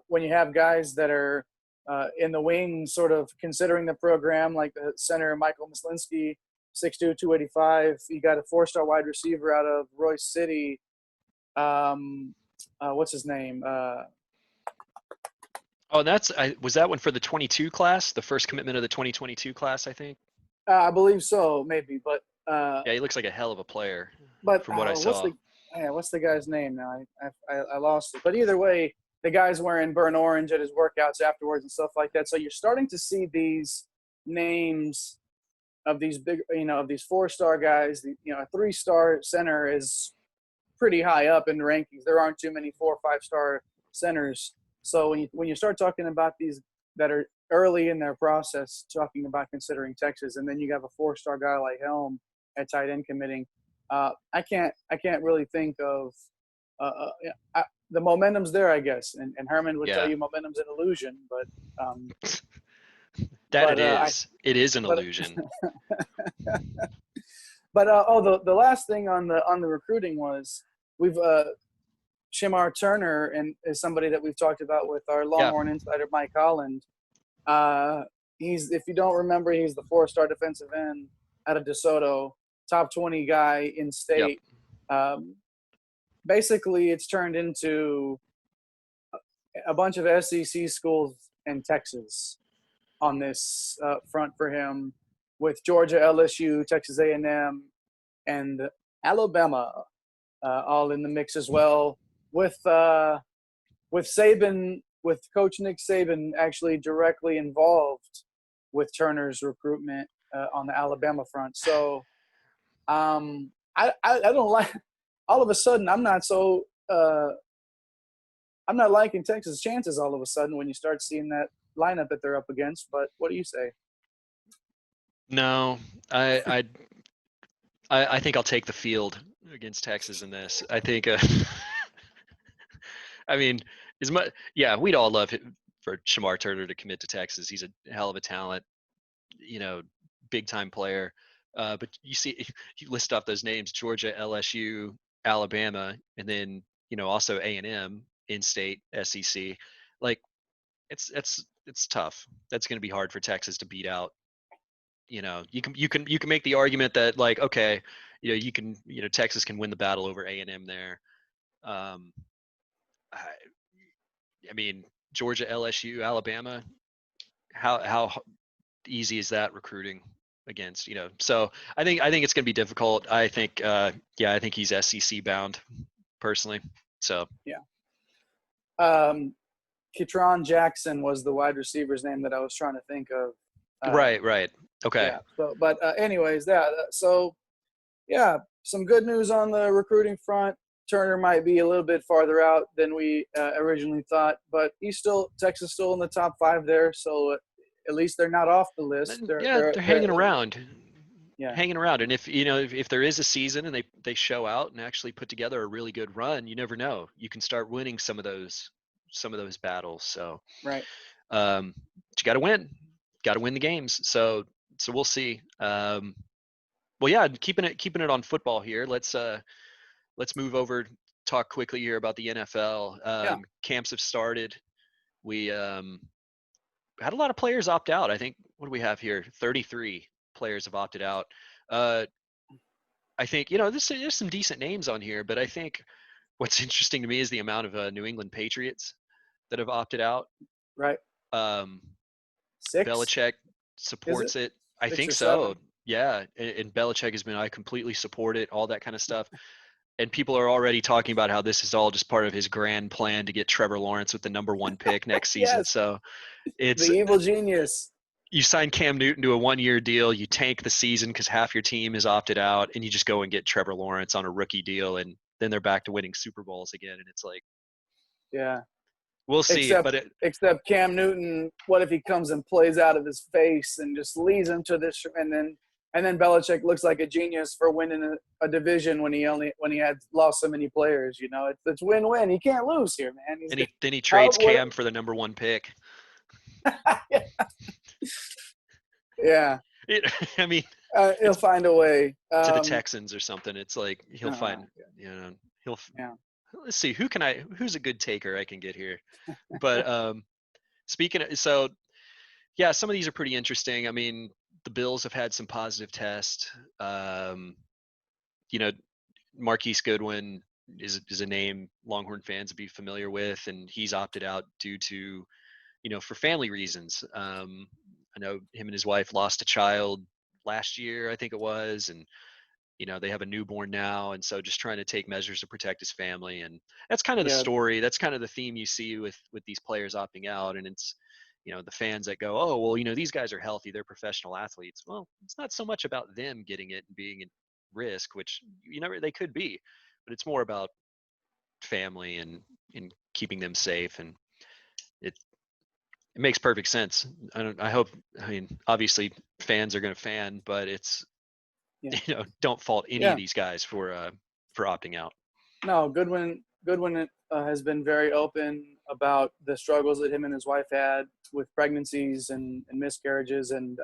When you have guys that are in the wing sort of considering the program, like the center Michael Myslinski, 6'2", 285. You got a 4-star wide receiver out of Royce City. What's his name? Was that one for the 22 class, the first commitment of the 2022 class, I think? I believe so, maybe. But he looks like a hell of a player. But from what I saw. What's the guy's name now? I lost it. But either way, the guy's wearing burnt orange at his workouts afterwards and stuff like that. So you're starting to see these names of these big, of these 4-star guys. A 3-star center is pretty high up in the rankings. There aren't too many 4 or 5-star centers. So when you start talking about these that are early in their process, talking about considering Texas, and then you have a 4-star guy like Helm at tight end committing, I can't really think of the momentum's there, I guess. And Herman would tell you momentum's an illusion, but it is an illusion. But the last thing on the recruiting was we've Shemar Turner is somebody that we've talked about with our Longhorn insider Mike Holland. If you don't remember, he's the 4-star defensive end out of DeSoto, top 20 guy in state. Basically, it's turned into a bunch of SEC schools in Texas on this front for him, with Georgia, LSU, Texas A&M, and Alabama all in the mix as well. With Saban, with Coach Nick Saban actually directly involved with Turner's recruitment on the Alabama front. So I don't like. All of a sudden, I'm not liking Texas' chances all of a sudden when you start seeing that lineup that they're up against. But what do you say? No, I think I'll take the field against Texas in this. I think, I mean, we'd all love it for Shamar Turner to commit to Texas. He's a hell of a talent, big time player. But you see, you list off those names: Georgia, LSU, Alabama, and then also A&M, in-state, SEC. Like, it's tough. That's going to be hard for Texas to beat out. You can make the argument that, like, okay, Texas can win the battle over A&M there. I mean, Georgia, LSU, Alabama, how easy is that recruiting against, so I think it's going to be difficult. I think he's SEC bound personally. So Ketron Jackson was the wide receiver's name that I was trying to think of. Right. Okay. Yeah. So, but anyways, so some good news on the recruiting front. Turner might be a little bit farther out than we originally thought, but Texas still in the top 5 there. So at least they're not off the list. They're hanging around. Yeah. Hanging around. And if there is a season and they show out and actually put together a really good run, you never know. You can start winning some of those battles. So right. But you got to win. Got to win the games. So we'll see. Well, yeah, keeping it on football here. Let's move over. Talk quickly here about the NFL. Camps have started. We had a lot of players opt out. I think, what do we have here? 33 players have opted out. I think there's some decent names on here, but I think what's interesting to me is the amount of New England Patriots that have opted out. Right. 6. Belichick supports it. I think so. 7. Yeah, and Belichick has been, I completely support it, all that kind of stuff. And people are already talking about how this is all just part of his grand plan to get Trevor Lawrence with the number 1 pick next season. Yes. So it's the evil genius. You sign Cam Newton to a 1-year deal, you tank the season because half your team is opted out, and you just go and get Trevor Lawrence on a rookie deal, and then they're back to winning Super Bowls again. And it's like, yeah, we'll see. Except Cam Newton, what if he comes and plays out of his face and just leads him to this, and then Belichick looks like a genius for winning a division when he had lost so many players. It's win-win. He can't lose here, man. Then he trades Cam for the number 1 pick. Yeah. I mean, he'll find a way to the Texans or something. It's like he'll find. Let's see, who's a good taker I can get here. But speaking of, some of these are pretty interesting. I mean, the Bills have had some positive tests. Marquise Goodwin is a name Longhorn fans would be familiar with, and he's opted out due to, for family reasons. I know him and his wife lost a child last year, I think it was, and they have a newborn now, and so just trying to take measures to protect his family. And that's kind of the story. That's kind of the theme you see with these players opting out. And it's, the fans that go, oh, well, these guys are healthy, they're professional athletes. Well, it's not so much about them getting it and being at risk, which they could be, but it's more about family and keeping them safe. And it makes perfect sense. I mean, obviously fans are going to fan, but it's, don't fault any of these guys for opting out. No, Goodwin has been very open about the struggles that him and his wife had with pregnancies and miscarriages. And,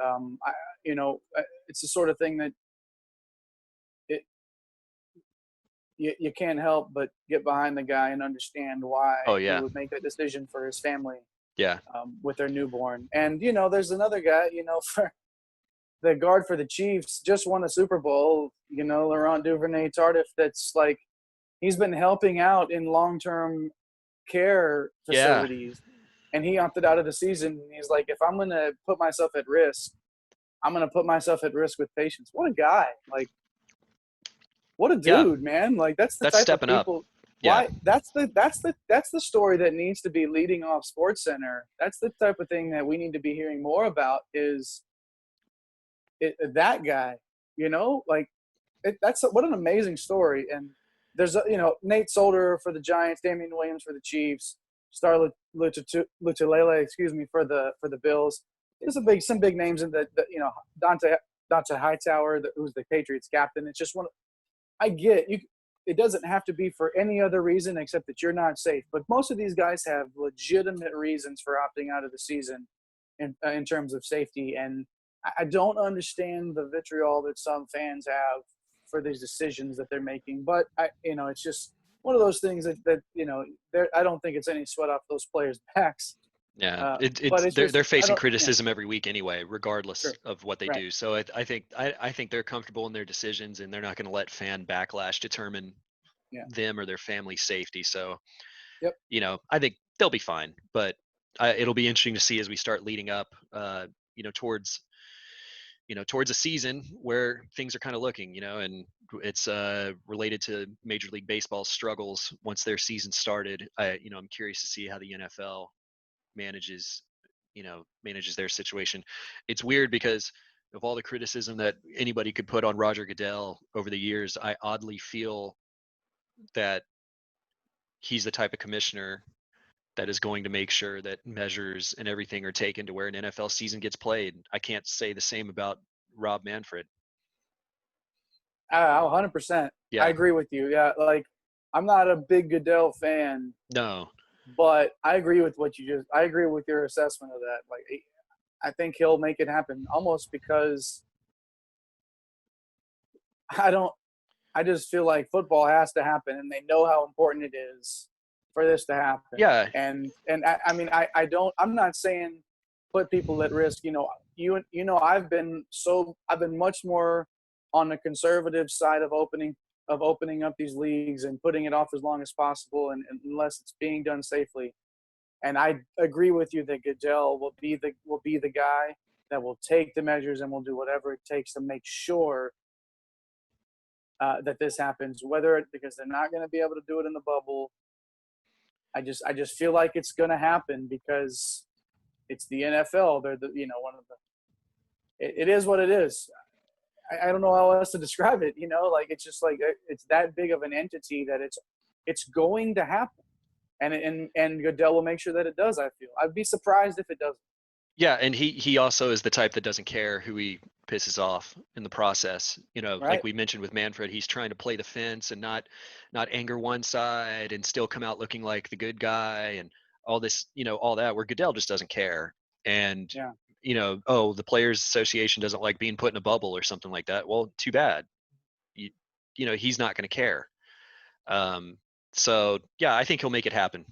it's the sort of thing that you can't help but get behind the guy and understand why he would make that decision for his family. Yeah. With their newborn. And, there's another guy, for the guard for the Chiefs, just won a Super Bowl, Laurent Duvernay-Tardif, that's like, he's been helping out in long-term care Yeah. facilities, and he opted out of the season. He's like, if I'm going to put myself at risk, I'm going to put myself at risk with patience. What a guy. Like, what a Yeah. dude, man. Like, that's the That's type of stepping up. people. Yeah. Why? That's the story that needs to be leading off Sports Center. That's the type of thing that we need to be hearing more about is that guy, like that's what an amazing story. And there's Nate Solder for the Giants, Damian Williams for the Chiefs, Star Lutulele, excuse me, for the Bills. There's some big names in the Dante Hightower, who's the Patriots captain. It's just I get you. It doesn't have to be for any other reason except that you're not safe. But most of these guys have legitimate reasons for opting out of the season in terms of safety. And I don't understand the vitriol that some fans have for these decisions that they're making. But it's just one of those things that I don't think it's any sweat off those players' backs. Yeah, But it's they're just facing criticism every week anyway, regardless Sure. of what they Right. do. So I think they're comfortable in their decisions, and they're not going to let fan backlash determine them or their family's safety. So, Yep. I think they'll be fine. But it'll be interesting to see as we start leading up, towards a season where things are kind of looking, and it's related to Major League Baseball's struggles once their season started. I'm curious to see how the NFL manages their situation. It's weird because of all the criticism that anybody could put on Roger Goodell over the years, I oddly feel that he's the type of commissioner that is going to make sure that measures and everything are taken to where an NFL season gets played. I can't say the same about Rob Manfred. 100%. Yeah. I agree with you. Yeah, like I'm not a big Goodell fan. No. But I agree with I agree with your assessment of that. Like, I think he'll make it happen almost because I just feel like football has to happen, and they know how important it is for this to happen. Yeah. And I'm not saying put people at risk. I've been much more on the conservative side of opening up these leagues and putting it off as long as possible, and unless it's being done safely. And I agree with you that Goodell will be the guy that will take the measures and will do whatever it takes to make sure that this happens. Because they're not going to be able to do it in the bubble. I just feel like it's going to happen because it's the NFL. They're one of the. It is what it is. I don't know how else to describe it. Like it's just like it's that big of an entity that it's going to happen. And Goodell will make sure that it does. I feel I'd be surprised if it doesn't. Yeah, and he also is the type that doesn't care who he pisses off in the process. Right. Like we mentioned with Manfred, he's trying to play the fence and not anger one side and still come out looking like the good guy and all this, all that. Where Goodell just doesn't care. And the Players Association doesn't like being put in a bubble or something like that. Well, too bad. He's not going to care. So yeah, I think he'll make it happen.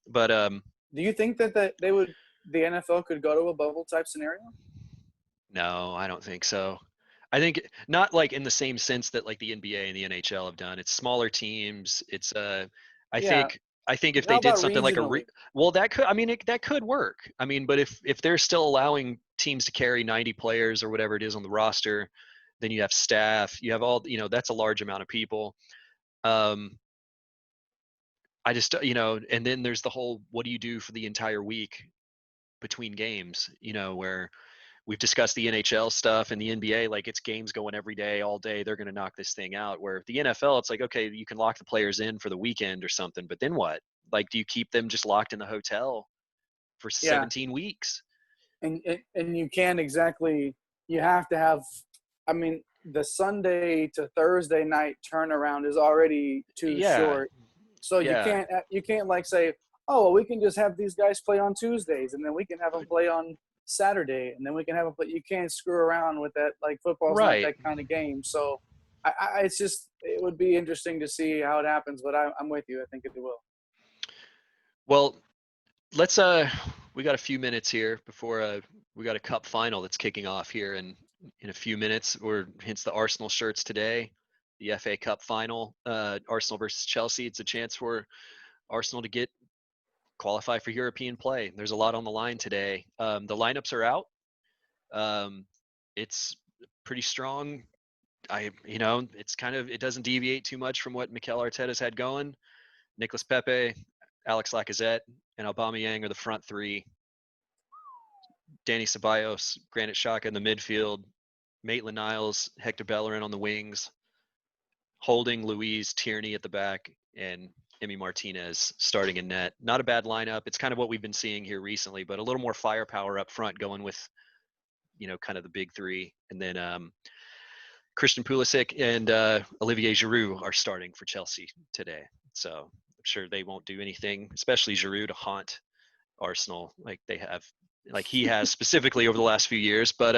But do you think that the NFL could go to a bubble type scenario? No, I don't think so. I think not like in the same sense that like the NBA and the NHL have done. It's smaller teams. It's I think if they did something like that could work. I mean, but if they're still allowing teams to carry 90 players or whatever it is on the roster, then you have staff, you have all, that's a large amount of people. I just, and then there's the whole, what do you do for the entire week between games, where we've discussed the NHL stuff and the NBA, like it's games going every day, all day. They're going to knock this thing out. Where the NFL, it's like, okay, you can lock the players in for the weekend or something, but then what? Like, do you keep them just locked in the hotel for 17 weeks? And you can't exactly, you have to have, I mean, the Sunday to Thursday night turnaround is already too short. So you can't like say, oh, well, we can just have these guys play on Tuesdays and then we can have them play on Saturday and then we can have them play. You can't screw around with that. Like football's not that kind of game. So it's just, it would be interesting to see how it happens, but I'm with you. I think it will. Well, let's we got a few minutes here before we got a cup final that's kicking off here in a few minutes, or hence the Arsenal shirts today, the FA Cup final, Arsenal versus Chelsea. It's a chance for Arsenal to qualify for European play. There's a lot on the line today. The lineups are out. It's pretty strong. It doesn't deviate too much from what Mikel Arteta's had going. Nicolas Pepe, Alex Lacazette, and Aubameyang are the front three. Danny Ceballos, Granit Xhaka in the midfield, Maitland-Niles, Hector Bellerin on the wings, Holding, Luiz, Tierney at the back, and Emi Martinez starting in net. Not a bad lineup. It's kind of what we've been seeing here recently, but a little more firepower up front going with, kind of the big three. And then Christian Pulisic and Olivier Giroud are starting for Chelsea today. So I'm sure they won't do anything, especially Giroud, to haunt Arsenal like he has specifically over the last few years. But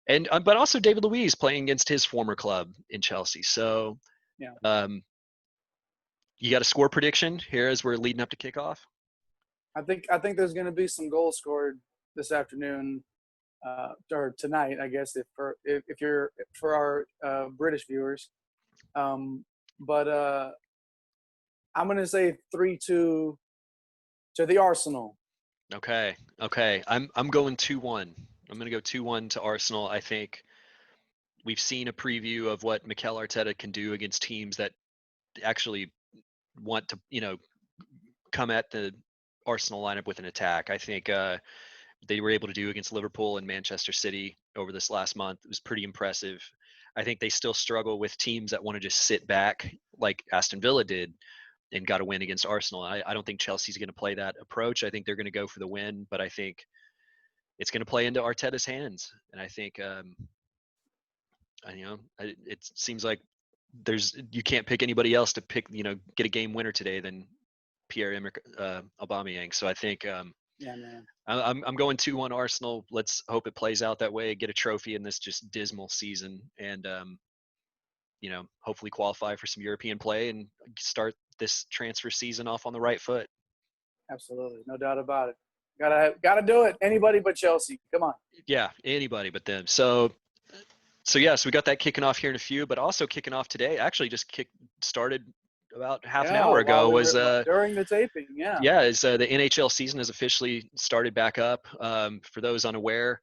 also David Luiz playing against his former club in Chelsea. So yeah. You got a score prediction here as we're leading up to kickoff? I think there's going to be some goals scored this afternoon, or tonight, I guess, if you're for our British viewers. But I'm going to say 3-2 to the Arsenal. Okay. I'm going 2-1. I'm going to go 2-1 to Arsenal. I think we've seen a preview of what Mikel Arteta can do against teams that actually want to, come at the Arsenal lineup with an attack. I think they were able to do against Liverpool and Manchester City over this last month. It was pretty impressive. I think they still struggle with teams that want to just sit back like Aston Villa did and got a win against Arsenal. I don't think Chelsea's going to play that approach. I think they're going to go for the win, but I think it's going to play into Arteta's hands. And I think, it seems like you can't pick anybody else to pick, get a game winner today than Pierre-Emerick Aubameyang. So I think yeah, man. I'm going 2-1 Arsenal. Let's hope it plays out that way. Get a trophy in this just dismal season, and hopefully qualify for some European play and start this transfer season off on the right foot. Absolutely, no doubt about it. Gotta do it. Anybody but Chelsea. Come on. Yeah, anybody but them. So we got that kicking off here in a few, but also kicking off today. Actually, just started about half an hour ago. During the taping. Yeah. Yeah, the NHL season has officially started back up. For those unaware,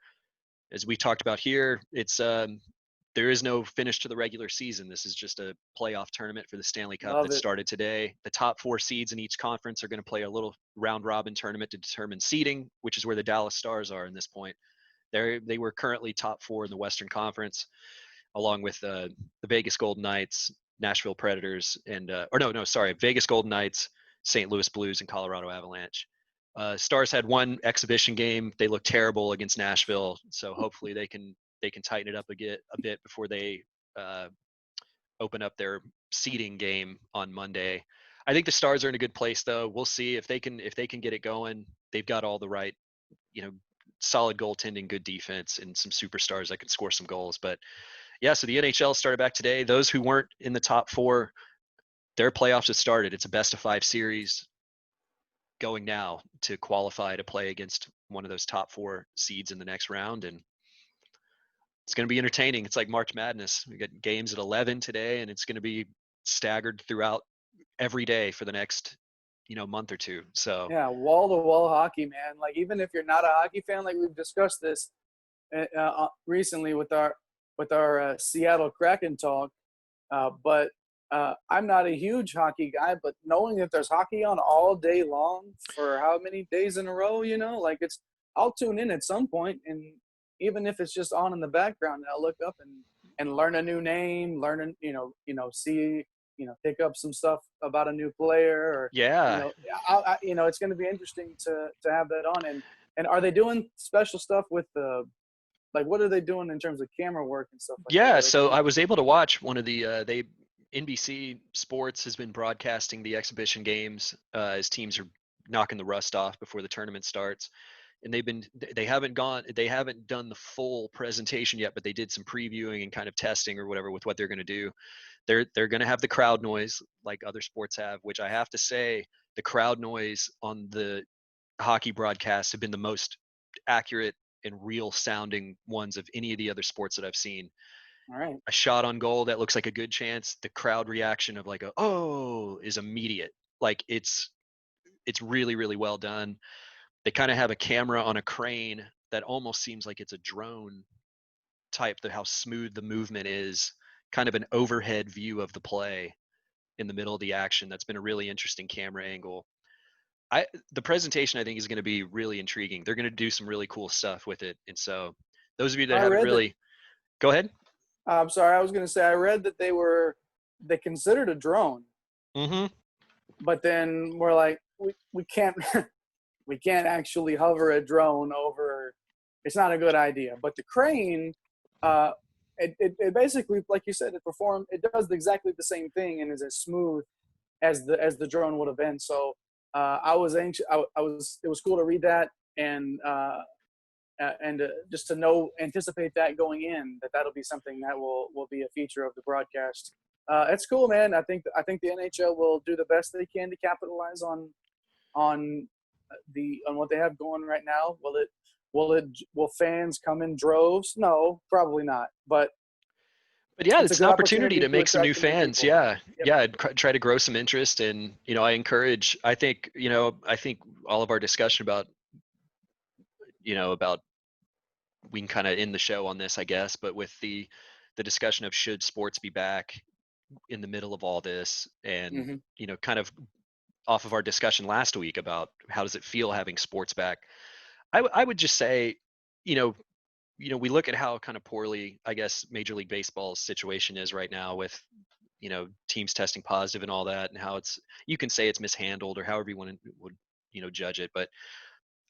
as we talked about here, it's there is no finish to the regular season. This is just a playoff tournament for the Stanley Cup started today. The top 4 seeds in each conference are going to play a little round robin tournament to determine seeding, which is where the Dallas Stars are in this point. They were currently top 4 in the Western Conference, along with the Vegas Golden Knights, Nashville Predators, and Vegas Golden Knights, St. Louis Blues, and Colorado Avalanche. Stars had one exhibition game. They looked terrible against Nashville, so hopefully they can tighten it up a bit before they open up their seeding game on Monday. I think the Stars are in a good place, though. We'll see if they can get it going. They've got all the right, solid goaltending, good defense, and some superstars that can score some goals. But yeah, so the NHL started back today. Those who weren't in the top 4, their playoffs have started. It's a best-of-5 series going now to qualify to play against one of those top 4 seeds in the next round, and it's going to be entertaining. It's like March Madness. We got games at 11 today, and it's going to be staggered throughout every day for the next month or two. So yeah, wall-to-wall hockey, man. Like, even if you're not a hockey fan, like we've discussed this recently with our Seattle Kraken talk, but I'm not a huge hockey guy, but knowing that there's hockey on all day long for how many days in a row, I'll tune in at some point, and even if it's just on in the background, I'll look up and learn a new name, see, pick up some stuff about a new player, or it's going to be interesting to have that on. And are they doing special stuff with what are they doing in terms of camera work and stuff like that? Yeah, so I was able to watch one of the NBC Sports has been broadcasting the exhibition games as teams are knocking the rust off before the tournament starts. And they haven't done the full presentation yet, but they did some previewing and kind of testing or whatever with what they're going to do. They're going to have the crowd noise like other sports have, which I have to say the crowd noise on the hockey broadcasts have been the most accurate and real sounding ones of any of the other sports that I've seen. All right. A shot on goal that looks like a good chance, the crowd reaction of like is immediate. Like it's really, really well done. They kind of have a camera on a crane that almost seems like it's a drone type, how smooth the movement is, kind of an overhead view of the play in the middle of the action. That's been a really interesting camera angle. The presentation I think is going to be really intriguing. They're going to do some really cool stuff with it. And so those of you that haven't really, go ahead. I'm sorry. I was going to say, I read that they considered a drone, but then we're like, we can't, we can't actually hover a drone over. It's not a good idea. But the crane, it basically, like you said, it does exactly the same thing and is as smooth as the drone would have been. So I was anxious. It was cool to read that and just to anticipate that going in, that'll be something that will be a feature of the broadcast. It's cool, man. I think the NHL will do the best they can to capitalize on what they have going right now. Will fans come in droves? No, probably not. But yeah, it's an opportunity to make some new fans. Yeah. Yep. Yeah. Try to grow some interest. And, I think all of our discussion about we can kind of end the show on this, I guess, but with the discussion of should sports be back in the middle of all this, and, kind of off of our discussion last week about how does it feel having sports back, I would just say, we look at how kind of poorly, I guess, Major League Baseball's situation is right now with, teams testing positive and all that, and how you can say it's mishandled or however you would, judge it. But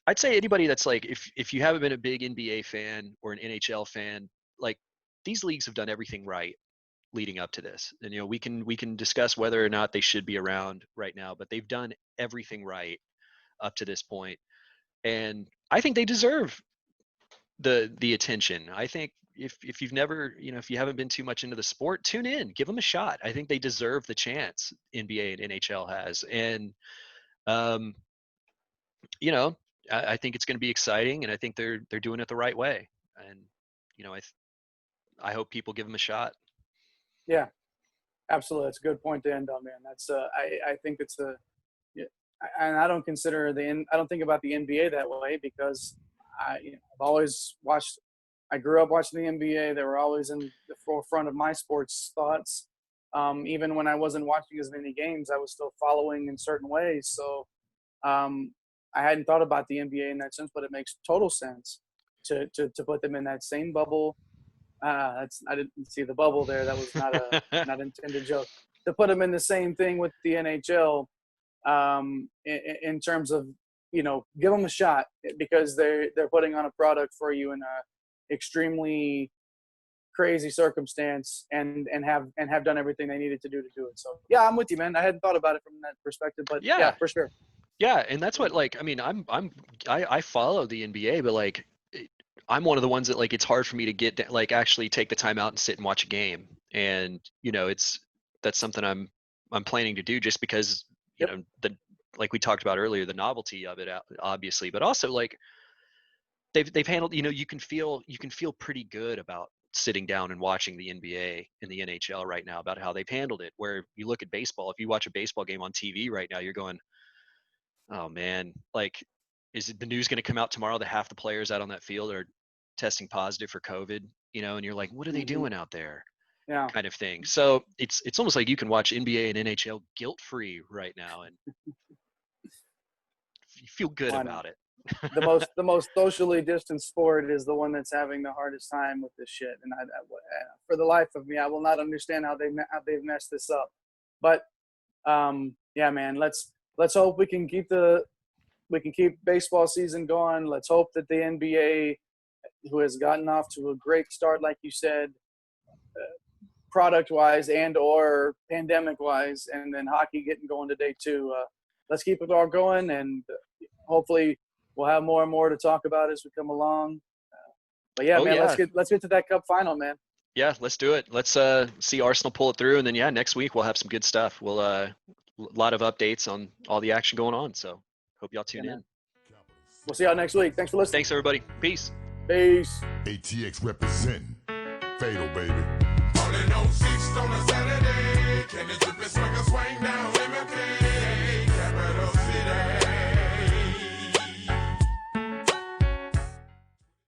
I'd say anybody that's like, if you haven't been a big NBA fan or an NHL fan, like these leagues have done everything right leading up to this. And, we can discuss whether or not they should be around right now, but they've done everything right up to this point. And I think they deserve the attention. I think if you've never, if you haven't been too much into the sport, tune in, give them a shot. I think they deserve the chance NBA and NHL has. And, I think it's going to be exciting, and I think they're doing it the right way. And, I hope people give them a shot. Yeah, absolutely. That's a good point to end on, man. That's I think it's and I don't think about the NBA that way, because I've always watched. I grew up watching the NBA. They were always in the forefront of my sports thoughts. Even when I wasn't watching as many games, I was still following in certain ways. So I hadn't thought about the NBA in that sense, but it makes total sense to put them in that same bubble. I didn't see the bubble there. That was not a not intended joke. To put them in the same thing with the NHL, in terms of, give them a shot, because they're putting on a product for you in a extremely crazy circumstance, and have done everything they needed to do it. So yeah, I'm with you, man. I hadn't thought about it from that perspective, but yeah for sure. Yeah, and that's what, like, I mean, I follow the NBA, but like, I'm one of the ones that, like, it's hard for me to actually take the time out and sit and watch a game. And, that's something I'm planning to do, just because, like we talked about earlier, the novelty of it, obviously, but also, like, they've handled, you can feel pretty good about sitting down and watching the NBA and the NHL right now, about how they've handled it. Where you look at baseball, if you watch a baseball game on TV right now, you're going, oh man, like, is the news going to come out tomorrow that half the players out on that field are testing positive for COVID, and you're like, what are they doing out there? Yeah. Kind of thing. So it's almost like you can watch NBA and NHL guilt-free right now, and you feel good about it. the most socially distant sport is the one that's having the hardest time with this shit. And I for the life of me, I will not understand how they've messed this up. But yeah, man, let's hope we can keep baseball season going. Let's hope that the NBA, who has gotten off to a great start, like you said, product-wise and or pandemic-wise, and then hockey getting going today too. Let's keep it all going, and hopefully we'll have more and more to talk about as we come along. But yeah, man, yeah. Let's get to that Cup final, man. Yeah, let's do it. Let's see Arsenal pull it through, and then next week we'll have some good stuff. We'll a lot of updates on all the action going on. So hope y'all tune in. We'll see y'all next week. Thanks for listening. Thanks, everybody. Peace. Peace. ATX represent. Fatal, baby. Rolling on 6 on a Saturday. Can the drip and swing down MLK?